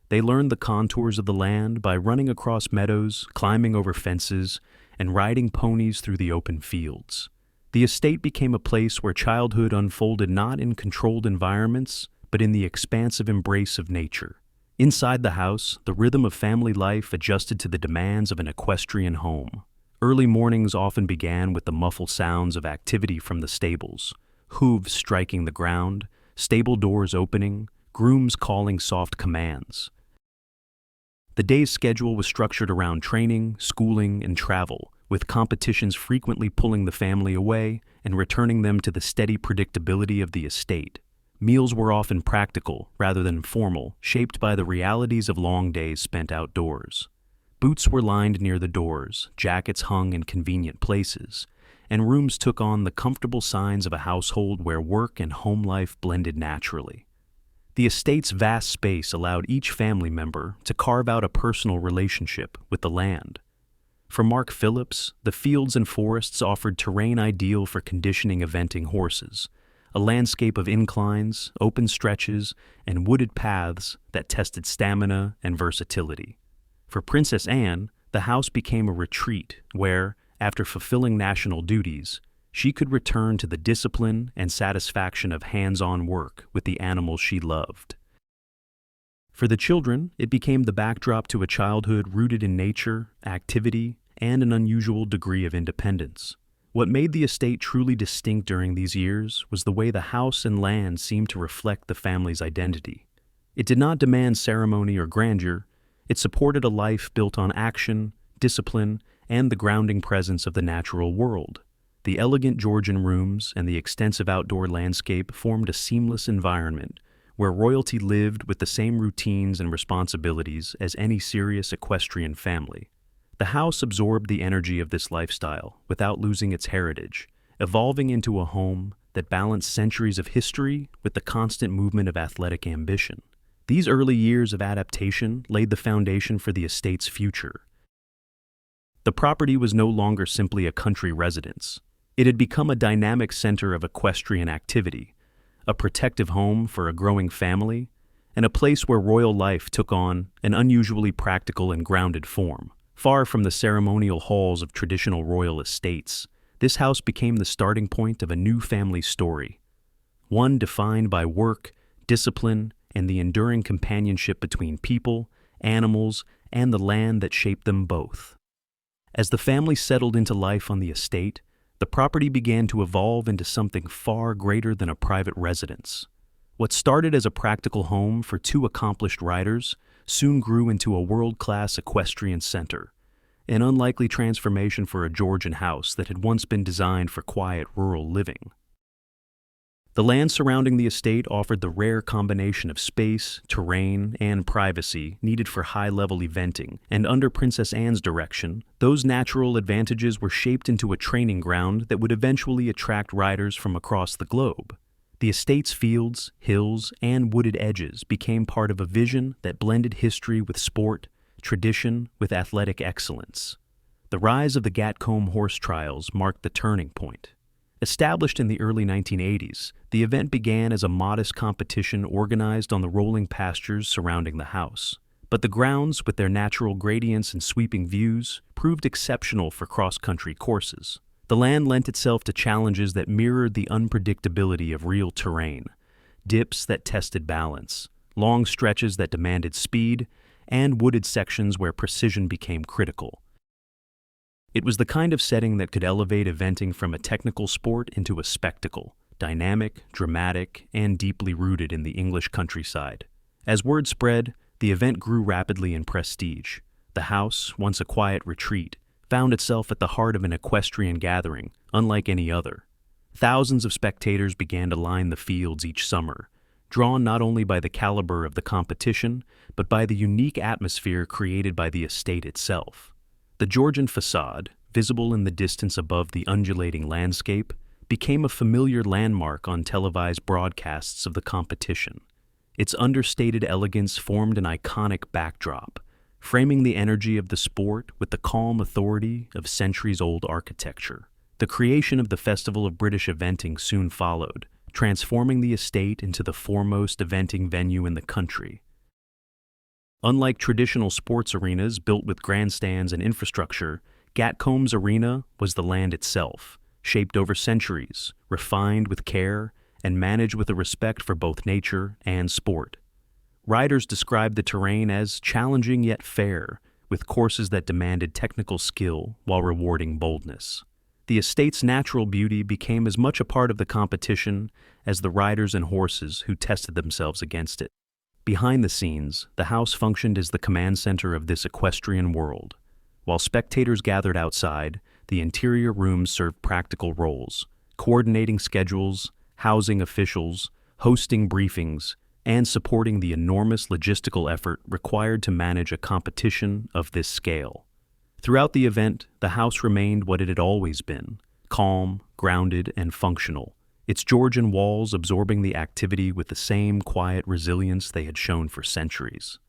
They learned the contours of the land by running across meadows, climbing over fences, and riding ponies through the open fields. The estate became a place where childhood unfolded not in controlled environments, but in the expansive embrace of nature. Inside the house, the rhythm of family life adjusted to the demands of an equestrian home. Early mornings often began with the muffled sounds of activity from the stables, hooves striking the ground, stable doors opening, grooms calling soft commands. The day's schedule was structured around training, schooling, and travel, with competitions frequently pulling the family away and returning them to the steady predictability of the estate. Meals were often practical rather than formal, shaped by the realities of long days spent outdoors. Boots were lined near the doors, jackets hung in convenient places, and rooms took on the comfortable signs of a household where work and home life blended naturally. The estate's vast space allowed each family member to carve out a personal relationship with the land. For Mark Phillips, the fields and forests offered terrain ideal for conditioning eventing horses, a landscape of inclines, open stretches, and wooded paths that tested stamina and versatility. For Princess Anne, the house became a retreat where, after fulfilling national duties, she could return to the discipline and satisfaction of hands-on work with the animals she loved. For the children, it became the backdrop to a childhood rooted in nature, activity, and an unusual degree of independence. What made the estate truly distinct during these years was the way the house and land seemed to reflect the family's identity. It did not demand ceremony or grandeur. It supported a life built on action, discipline, and the grounding presence of the natural world. The elegant Georgian rooms and the extensive outdoor landscape formed a seamless environment where royalty lived with the same routines and responsibilities as any serious equestrian family. The house absorbed the energy of this lifestyle without losing its heritage, evolving into a home that balanced centuries of history with the constant movement of athletic ambition. These early years of adaptation laid the foundation for the estate's future. The property was no longer simply a country residence. It had become a dynamic center of equestrian activity, a protective home for a growing family, and a place where royal life took on an unusually practical and grounded form. Far from the ceremonial halls of traditional royal estates, this house became the starting point of a new family story, one defined by work, discipline, and the enduring companionship between people, animals, and the land that shaped them both. As the family settled into life on the estate, the property began to evolve into something far greater than a private residence. What started as a practical home for two accomplished riders soon grew into a world-class equestrian center, an unlikely transformation for a Georgian house that had once been designed for quiet rural living. The land surrounding the estate offered the rare combination of space, terrain, and privacy needed for high-level eventing, and under Princess Anne's direction, those natural advantages were shaped into a training ground that would eventually attract riders from across the globe. The estate's fields, hills, and wooded edges became part of a vision that blended history with sport, tradition with athletic excellence. The rise of the Gatcombe horse trials marked the turning point. Established in the early 1980s, the event began as a modest competition organized on the rolling pastures surrounding the house. But the grounds, with their natural gradients and sweeping views, proved exceptional for cross-country courses. The land lent itself to challenges that mirrored the unpredictability of real terrain, dips that tested balance, long stretches that demanded speed, and wooded sections where precision became critical. It was the kind of setting that could elevate eventing from a technical sport into a spectacle, dynamic, dramatic, and deeply rooted in the English countryside. As word spread, the event grew rapidly in prestige. The house, once a quiet retreat, found itself at the heart of an equestrian gathering, unlike any other. Thousands of spectators began to line the fields each summer, drawn not only by the caliber of the competition, but by the unique atmosphere created by the estate itself. The Georgian facade, visible in the distance above the undulating landscape, became a familiar landmark on televised broadcasts of the competition. Its understated elegance formed an iconic backdrop, framing the energy of the sport with the calm authority of centuries-old architecture. The creation of the Festival of British Eventing soon followed, transforming the estate into the foremost eventing venue in the country. Unlike traditional sports arenas built with grandstands and infrastructure, Gatcombe's arena was the land itself, shaped over centuries, refined with care, and managed with a respect for both nature and sport. Riders described the terrain as challenging yet fair, with courses that demanded technical skill while rewarding boldness. The estate's natural beauty became as much a part of the competition as the riders and horses who tested themselves against it. Behind the scenes, the house functioned as the command center of this equestrian world. While spectators gathered outside, the interior rooms served practical roles, coordinating schedules, housing officials, hosting briefings, and supporting the enormous logistical effort required to manage a competition of this scale. Throughout the event, the house remained what it had always been, calm, grounded, and functional, its Georgian walls absorbing the activity with the same quiet resilience they had shown for centuries.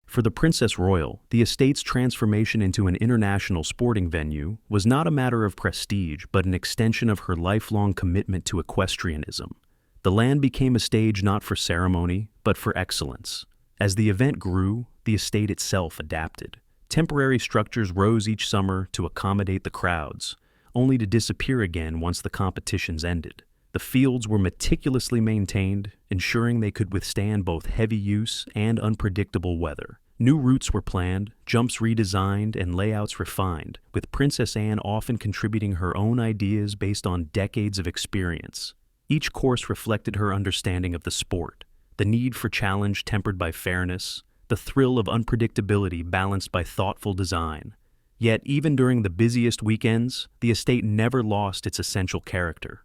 For the Princess Royal, the estate's transformation into an international sporting venue was not a matter of prestige, but an extension of her lifelong commitment to equestrianism. The land became a stage not for ceremony, but for excellence. As the event grew, the estate itself adapted. Temporary structures rose each summer to accommodate the crowds, only to disappear again once the competitions ended. The fields were meticulously maintained, ensuring they could withstand both heavy use and unpredictable weather. New routes were planned, jumps redesigned, and layouts refined, with Princess Anne often contributing her own ideas based on decades of experience. Each course reflected her understanding of the sport, the need for challenge tempered by fairness, the thrill of unpredictability balanced by thoughtful design. Yet, even during the busiest weekends, the estate never lost its essential character.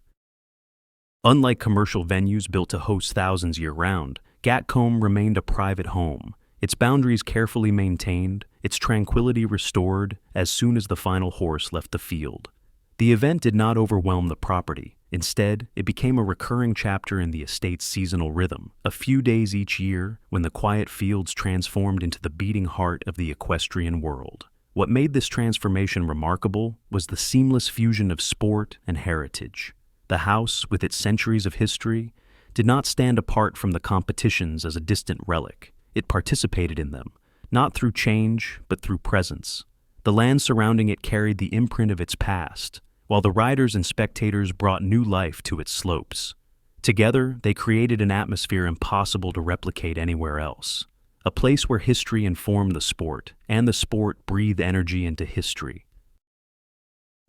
Unlike commercial venues built to host thousands year-round, Gatcombe remained a private home, its boundaries carefully maintained, its tranquility restored as soon as the final horse left the field. The event did not overwhelm the property. Instead, it became a recurring chapter in the estate's seasonal rhythm, a few days each year when the quiet fields transformed into the beating heart of the equestrian world. What made this transformation remarkable was the seamless fusion of sport and heritage. The house, with its centuries of history, did not stand apart from the competitions as a distant relic. It participated in them, not through change, but through presence. The land surrounding it carried the imprint of its past, while the riders and spectators brought new life to its slopes. Together, they created an atmosphere impossible to replicate anywhere else, a place where history informed the sport, and the sport breathed energy into history.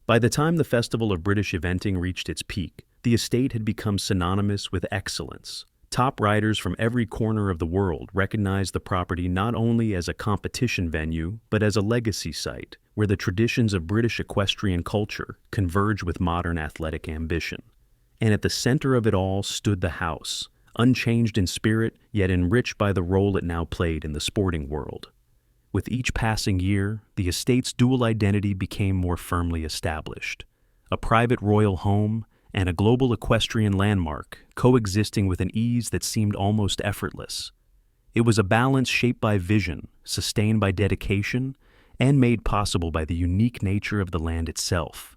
By the time the Festival of British Eventing reached its peak, the estate had become synonymous with excellence. Top riders from every corner of the world recognized the property not only as a competition venue, but as a legacy site, where the traditions of British equestrian culture converge with modern athletic ambition. And at the center of it all stood the house, unchanged in spirit, yet enriched by the role it now played in the sporting world. With each passing year, the estate's dual identity became more firmly established. A private royal home and a global equestrian landmark coexisting with an ease that seemed almost effortless. It was a balance shaped by vision, sustained by dedication, and made possible by the unique nature of the land itself.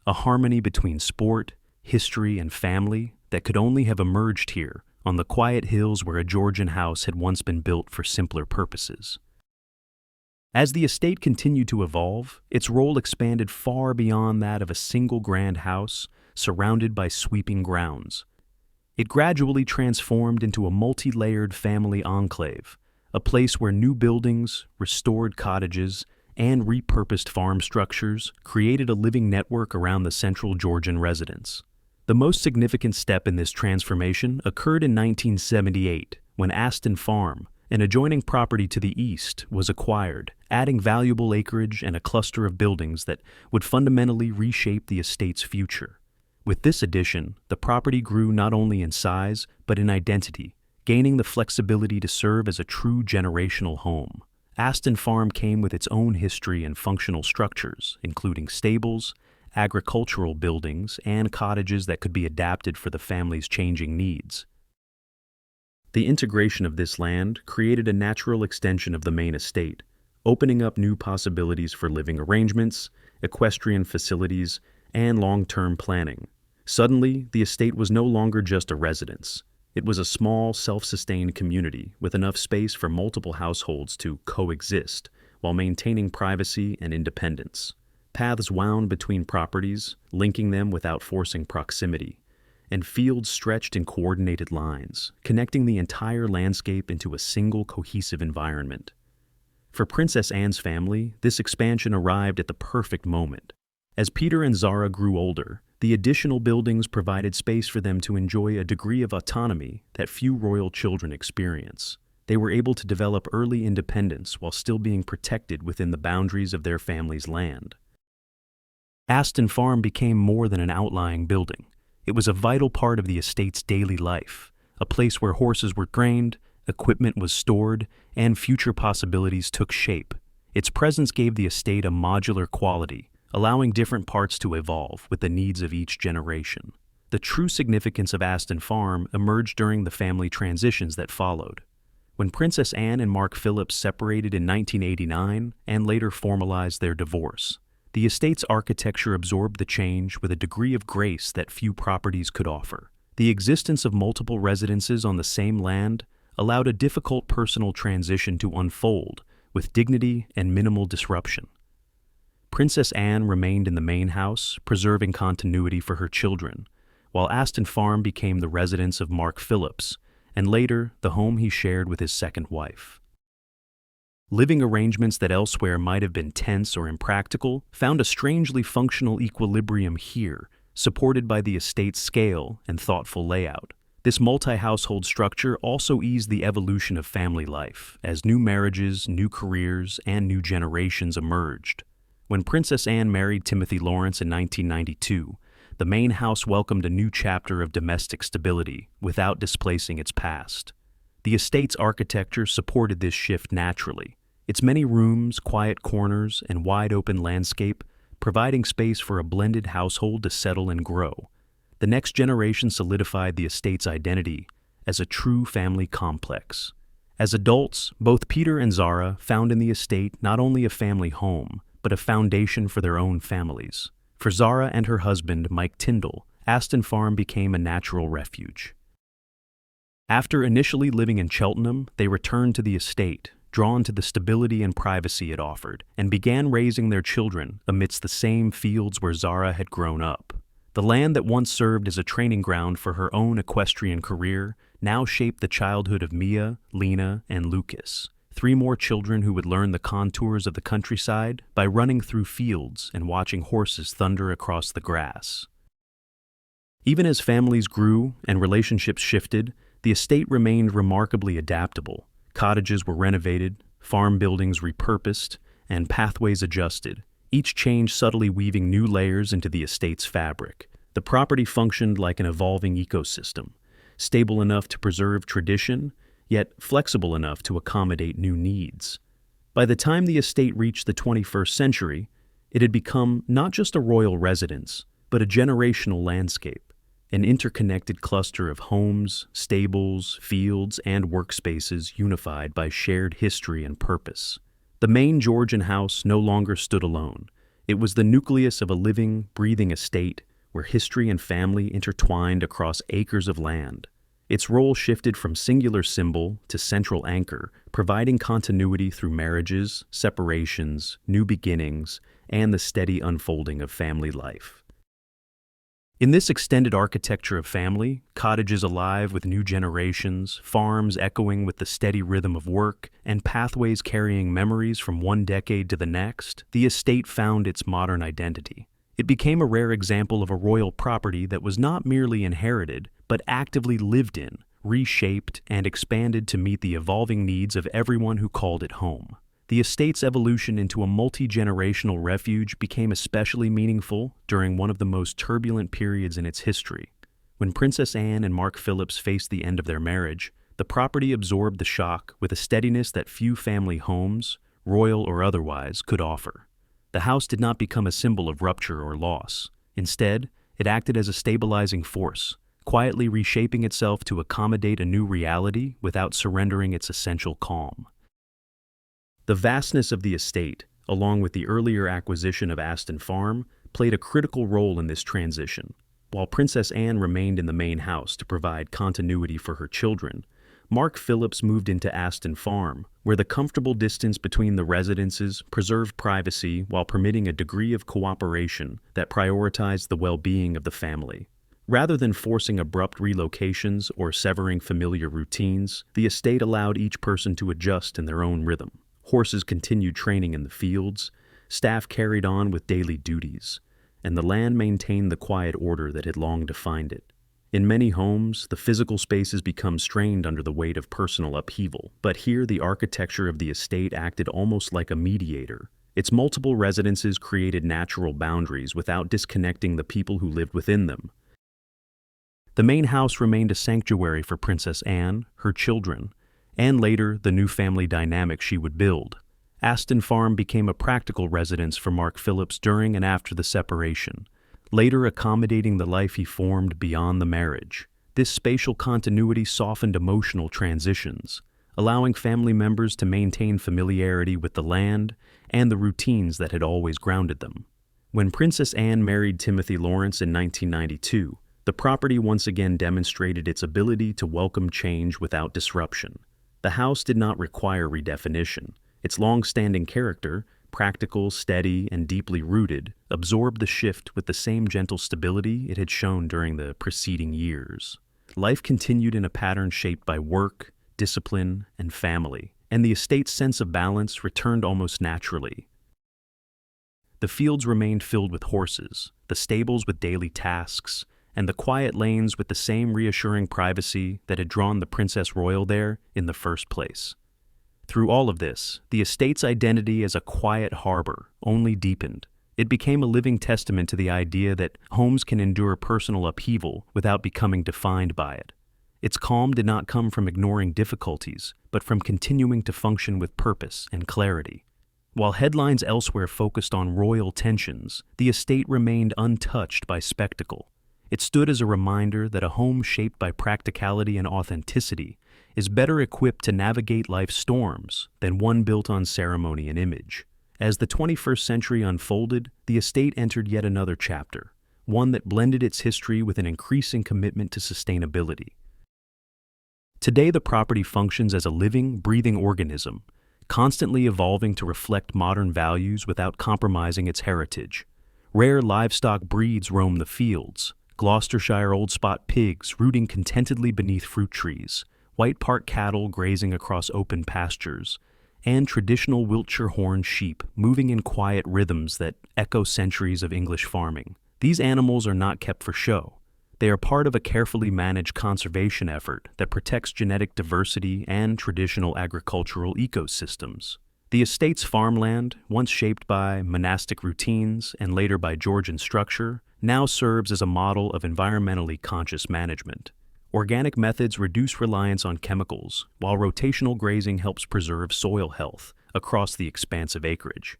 A harmony between sport, history, and family that could only have emerged here on the quiet hills where a Georgian house had once been built for simpler purposes. As the estate continued to evolve, its role expanded far beyond that of a single grand house surrounded by sweeping grounds. It gradually transformed into a multi-layered family enclave, a place where new buildings, restored cottages, and repurposed farm structures created a living network around the central Georgian residence. The most significant step in this transformation occurred in 1978, when Aston Farm, an adjoining property to the east, was acquired, adding valuable acreage and a cluster of buildings that would fundamentally reshape the estate's future. With this addition, the property grew not only in size, but in identity, gaining the flexibility to serve as a true generational home. Aston Farm came with its own history and functional structures, including stables, agricultural buildings, and cottages that could be adapted for the family's changing needs. The integration of this land created a natural extension of the main estate, opening up new possibilities for living arrangements, equestrian facilities, and long-term planning. Suddenly, the estate was no longer just a residence. It was a small, self-sustained community with enough space for multiple households to coexist while maintaining privacy and independence. Paths wound between properties, linking them without forcing proximity. and fields stretched in coordinated lines, connecting the entire landscape into a single cohesive environment. For Princess Anne's family, this expansion arrived at the perfect moment. As Peter and Zara grew older, the additional buildings provided space for them to enjoy a degree of autonomy that few royal children experience. They were able to develop early independence while still being protected within the boundaries of their family's land. Aston Farm became more than an outlying building. It was a vital part of the estate's daily life, a place where horses were trained, equipment was stored, and future possibilities took shape. Its presence gave the estate a modular quality, allowing different parts to evolve with the needs of each generation. The true significance of Aston Farm emerged during the family transitions that followed. When Princess Anne and Mark Phillips separated in 1989 and later formalized their divorce, the estate's architecture absorbed the change with a degree of grace that few properties could offer. The existence of multiple residences on the same land allowed a difficult personal transition to unfold with dignity and minimal disruption. Princess Anne remained in the main house, preserving continuity for her children, while Aston Farm became the residence of Mark Phillips, and later the home he shared with his second wife. Living arrangements that elsewhere might have been tense or impractical found a strangely functional equilibrium here, supported by the estate's scale and thoughtful layout. This multi-household structure also eased the evolution of family life, as new marriages, new careers, and new generations emerged. When Princess Anne married Timothy Lawrence in 1992, the main house welcomed a new chapter of domestic stability without displacing its past. The estate's architecture supported this shift naturally, its many rooms, quiet corners, and wide-open landscape providing space for a blended household to settle and grow. The next generation solidified the estate's identity as a true family complex. As adults, both Peter and Zara found in the estate not only a family home, but a foundation for their own families. For Zara and her husband, Mike Tyndall, Aston Farm became a natural refuge. After initially living in Cheltenham, they returned to the estate, drawn to the stability and privacy it offered, and began raising their children amidst the same fields where Zara had grown up. The land that once served as a training ground for her own equestrian career now shaped the childhood of Mia, Lena, and Lucas, 3 more children who would learn the contours of the countryside by running through fields and watching horses thunder across the grass. Even as families grew and relationships shifted, the estate remained remarkably adaptable. Cottages were renovated, farm buildings repurposed, and pathways adjusted, each change subtly weaving new layers into the estate's fabric. The property functioned like an evolving ecosystem, stable enough to preserve tradition, yet flexible enough to accommodate new needs. By the time the estate reached the 21st century, it had become not just a royal residence, but a generational landscape, an interconnected cluster of homes, stables, fields, and workspaces unified by shared history and purpose. The main Georgian house no longer stood alone. It was the nucleus of a living, breathing estate where history and family intertwined across acres of land. Its role shifted from singular symbol to central anchor, providing continuity through marriages, separations, new beginnings, and the steady unfolding of family life. In this extended architecture of family, cottages alive with new generations, farms echoing with the steady rhythm of work, and pathways carrying memories from one decade to the next, the estate found its modern identity. It became a rare example of a royal property that was not merely inherited, but actively lived in, reshaped, and expanded to meet the evolving needs of everyone who called it home. The estate's evolution into a multi-generational refuge became especially meaningful during one of the most turbulent periods in its history. When Princess Anne and Mark Phillips faced the end of their marriage, the property absorbed the shock with a steadiness that few family homes, royal or otherwise, could offer. The house did not become a symbol of rupture or loss. Instead, it acted as a stabilizing force, quietly reshaping itself to accommodate a new reality without surrendering its essential calm. The vastness of the estate, along with the earlier acquisition of Aston Farm, played a critical role in this transition. While Princess Anne remained in the main house to provide continuity for her children, Mark Phillips moved into Aston Farm, where the comfortable distance between the residences preserved privacy while permitting a degree of cooperation that prioritized the well-being of the family. Rather than forcing abrupt relocations or severing familiar routines, the estate allowed each person to adjust in their own rhythm. Horses continued training in the fields, staff carried on with daily duties, and the land maintained the quiet order that had long defined it. In many homes, the physical spaces become strained under the weight of personal upheaval, but here the architecture of the estate acted almost like a mediator. Its multiple residences created natural boundaries without disconnecting the people who lived within them. The main house remained a sanctuary for Princess Anne, her children, and later the new family dynamic she would build. Aston Farm became a practical residence for Mark Phillips during and after the separation, later accommodating the life he formed beyond the marriage. This spatial continuity softened emotional transitions, allowing family members to maintain familiarity with the land and the routines that had always grounded them. When Princess Anne married Timothy Lawrence in 1992, the property once again demonstrated its ability to welcome change without disruption. The house did not require redefinition. Its long-standing character, practical, steady, and deeply rooted, absorbed the shift with the same gentle stability it had shown during the preceding years. Life continued in a pattern shaped by work, discipline, and family, and the estate's sense of balance returned almost naturally. The fields remained filled with horses, the stables with daily tasks, and the quiet lanes with the same reassuring privacy that had drawn the Princess Royal there in the first place. Through all of this, the estate's identity as a quiet harbor only deepened. It became a living testament to the idea that homes can endure personal upheaval without becoming defined by it. Its calm did not come from ignoring difficulties, but from continuing to function with purpose and clarity. While headlines elsewhere focused on royal tensions, the estate remained untouched by spectacle. It stood as a reminder that a home shaped by practicality and authenticity is better equipped to navigate life's storms than one built on ceremony and image. As the 21st century unfolded, the estate entered yet another chapter, one that blended its history with an increasing commitment to sustainability. Today, the property functions as a living, breathing organism, constantly evolving to reflect modern values without compromising its heritage. Rare livestock breeds roam the fields, Gloucestershire old spot pigs rooting contentedly beneath fruit trees, White Park cattle grazing across open pastures, and traditional Wiltshire horn sheep moving in quiet rhythms that echo centuries of English farming. These animals are not kept for show. They are part of a carefully managed conservation effort that protects genetic diversity and traditional agricultural ecosystems. The estate's farmland, once shaped by monastic routines and later by Georgian structure, now serves as a model of environmentally conscious management. Organic methods reduce reliance on chemicals, while rotational grazing helps preserve soil health across the expansive acreage.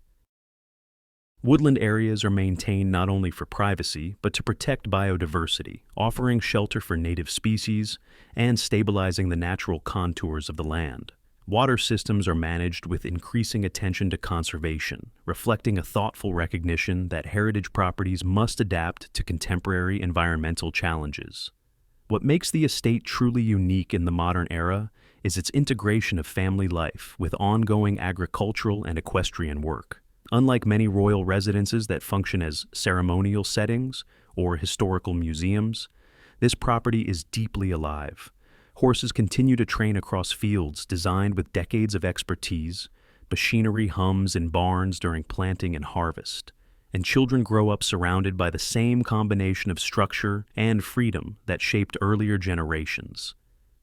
Woodland areas are maintained not only for privacy, but to protect biodiversity, offering shelter for native species and stabilizing the natural contours of the land. Water systems are managed with increasing attention to conservation, reflecting a thoughtful recognition that heritage properties must adapt to contemporary environmental challenges. What makes the estate truly unique in the modern era is its integration of family life with ongoing agricultural and equestrian work. Unlike many royal residences that function as ceremonial settings or historical museums, this property is deeply alive. Horses continue to train across fields designed with decades of expertise, machinery hums in barns during planting and harvest, and children grow up surrounded by the same combination of structure and freedom that shaped earlier generations.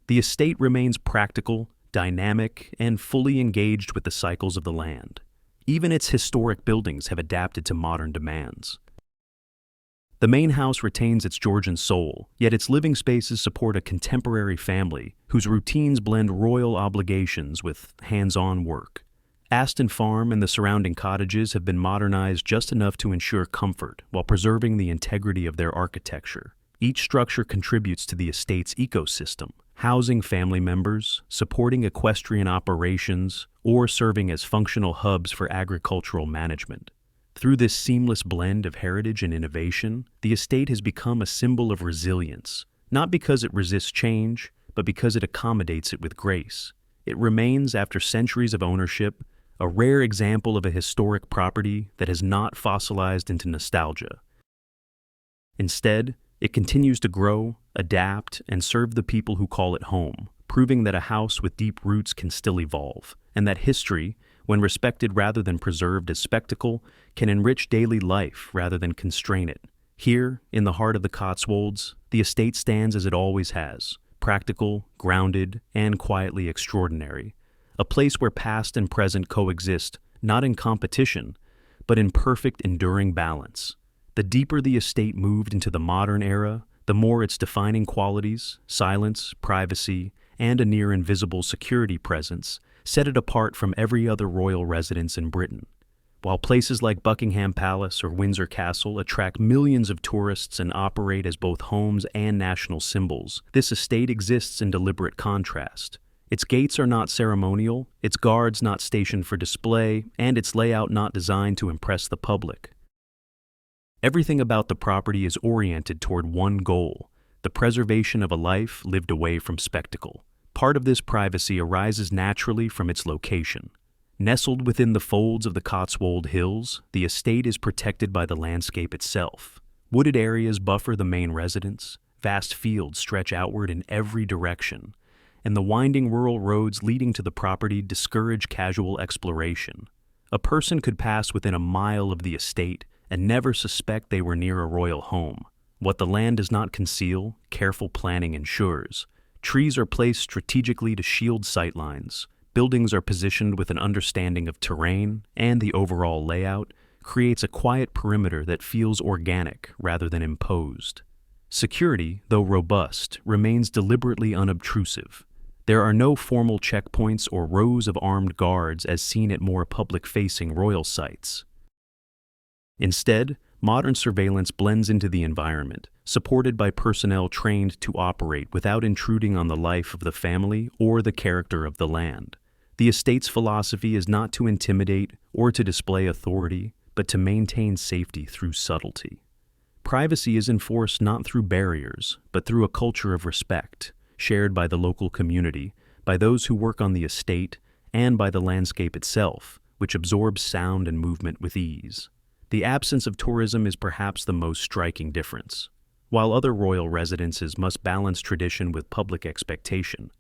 The estate remains practical, dynamic, and fully engaged with the cycles of the land. Even its historic buildings have adapted to modern demands. The main house retains its Georgian soul, yet its living spaces support a contemporary family whose routines blend royal obligations with hands-on work. Aston Farm and the surrounding cottages have been modernized just enough to ensure comfort while preserving the integrity of their architecture. Each structure contributes to the estate's ecosystem, housing family members, supporting equestrian operations, or serving as functional hubs for agricultural management. Through this seamless blend of heritage and innovation, the estate has become a symbol of resilience, not because it resists change, but because it accommodates it with grace. It remains, after centuries of ownership, a rare example of a historic property that has not fossilized into nostalgia. Instead, It continues to grow, adapt, and serve the people who call it home, proving that a house with deep roots can still evolve, and that history, when respected rather than preserved as spectacle, can enrich daily life rather than constrain it. Here, in the heart of the Cotswolds, the estate stands as it always has, practical, grounded, and quietly extraordinary. A place where past and present coexist, not in competition, but in perfect, enduring balance. The deeper the estate moved into the modern era, the more its defining qualities, silence, privacy, and a near-invisible security presence set it apart from every other royal residence in Britain. While places like Buckingham Palace or Windsor Castle attract millions of tourists and operate as both homes and national symbols, this estate exists in deliberate contrast. Its gates are not ceremonial, its guards not stationed for display, and its layout not designed to impress the public. Everything about the property is oriented toward one goal: the preservation of a life lived away from spectacle. Part of this privacy arises naturally from its location. Nestled within the folds of the Cotswold Hills, the estate is protected by the landscape itself. Wooded areas buffer the main residence, vast fields stretch outward in every direction, and the winding rural roads leading to the property discourage casual exploration. A person could pass within a mile of the estate and never suspect they were near a royal home. What the land does not conceal, careful planning ensures. Trees are placed strategically to shield sightlines. Buildings are positioned with an understanding of terrain, and the overall layout creates a quiet perimeter that feels organic rather than imposed. Security, though robust, remains deliberately unobtrusive. There are no formal checkpoints or rows of armed guards as seen at more public-facing royal sites. Instead, modern surveillance blends into the environment, supported by personnel trained to operate without intruding on the life of the family or the character of the land. The estate's philosophy is not to intimidate or to display authority, but to maintain safety through subtlety. Privacy is enforced not through barriers, but through a culture of respect, shared by the local community, by those who work on the estate, and by the landscape itself, which absorbs sound and movement with ease. The absence of tourism is perhaps the most striking difference. While other royal residences must balance tradition with public expectation,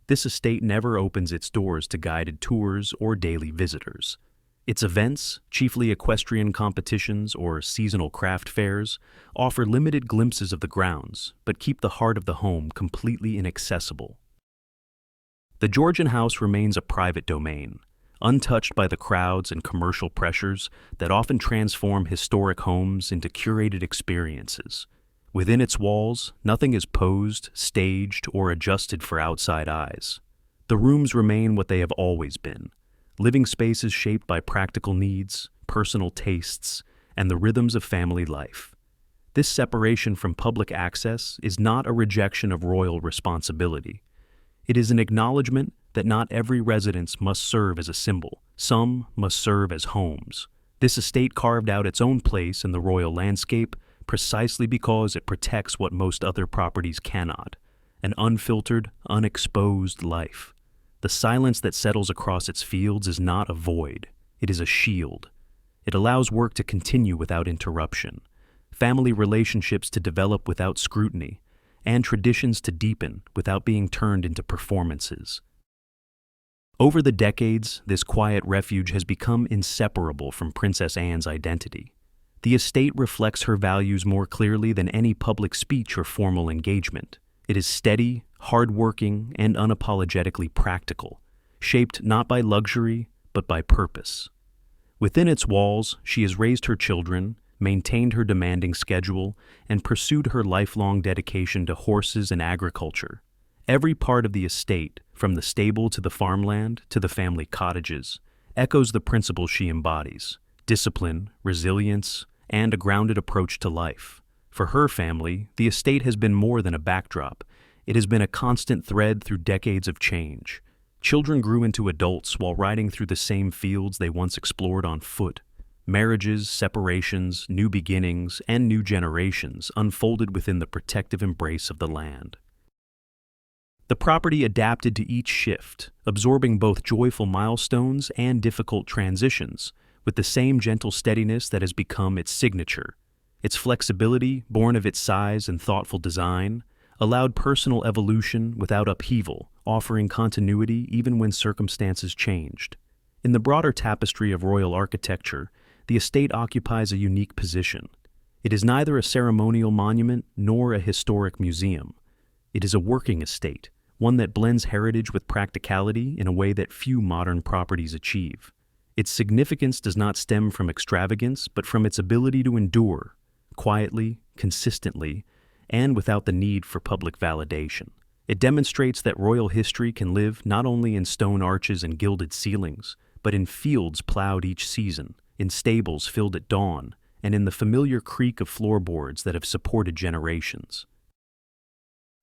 this estate never opens its doors to guided tours or daily visitors. Its events, chiefly equestrian competitions or seasonal craft fairs, offer limited glimpses of the grounds, but keep the heart of the home completely inaccessible. The Georgian house remains a private domain, untouched by the crowds and commercial pressures that often transform historic homes into curated experiences. Within its walls, nothing is posed, staged, or adjusted for outside eyes. The rooms remain what they have always been: living spaces shaped by practical needs, personal tastes, and the rhythms of family life. This separation from public access is not a rejection of royal responsibility. It is an acknowledgement that not every residence must serve as a symbol. Some must serve as homes. This estate carved out its own place in the royal landscape precisely because it protects what most other properties cannot: an unfiltered, unexposed life. The silence that settles across its fields is not a void, it is a shield. It allows work to continue without interruption, family relationships to develop without scrutiny, and traditions to deepen without being turned into performances. Over the decades, this quiet refuge has become inseparable from Princess Anne's identity. The estate reflects her values more clearly than any public speech or formal engagement. It is steady, hard-working, and unapologetically practical, shaped not by luxury, but by purpose. Within its walls, she has raised her children, maintained her demanding schedule, and pursued her lifelong dedication to horses and agriculture. Every part of the estate, from the stable to the farmland to the family cottages, echoes the principles she embodies: discipline, resilience, and a grounded approach to life. For her family, the estate has been more than a backdrop. It has been a constant thread through decades of change. Children grew into adults while riding through the same fields they once explored on foot. Marriages, separations, new beginnings, and new generations unfolded within the protective embrace of the land. The property adapted to each shift, absorbing both joyful milestones and difficult transitions, with the same gentle steadiness that has become its signature. Its flexibility, born of its size and thoughtful design, allowed personal evolution without upheaval, offering continuity even when circumstances changed. In the broader tapestry of royal architecture, the estate occupies a unique position. It is neither a ceremonial monument nor a historic museum. It is a working estate, one that blends heritage with practicality in a way that few modern properties achieve. Its significance does not stem from extravagance, but from its ability to endure, quietly, consistently, and without the need for public validation. It demonstrates that royal history can live not only in stone arches and gilded ceilings, but in fields plowed each season, in stables filled at dawn, and in the familiar creak of floorboards that have supported generations.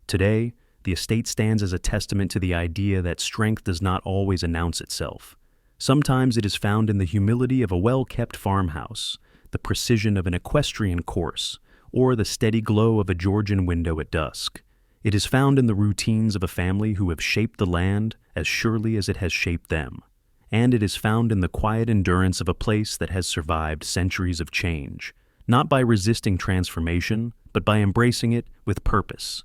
Today, the estate stands as a testament to the idea that strength does not always announce itself. Sometimes it is found in the humility of a well-kept farmhouse, the precision of an equestrian course, or the steady glow of a Georgian window at dusk. It is found in the routines of a family who have shaped the land as surely as it has shaped them. And it is found in the quiet endurance of a place that has survived centuries of change, not by resisting transformation, but by embracing it with purpose.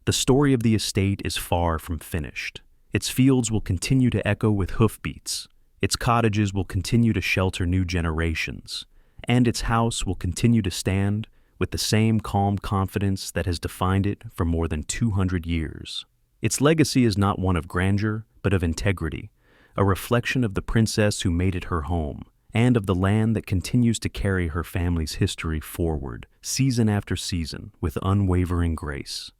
The story of the estate is far from finished. Its fields will continue to echo with hoofbeats. Its cottages will continue to shelter new generations. And its house will continue to stand with the same calm confidence that has defined it for more than 200 years. Its legacy is not one of grandeur, but of integrity, a reflection of the princess who made it her home, and of the land that continues to carry her family's history forward, season after season, with unwavering grace.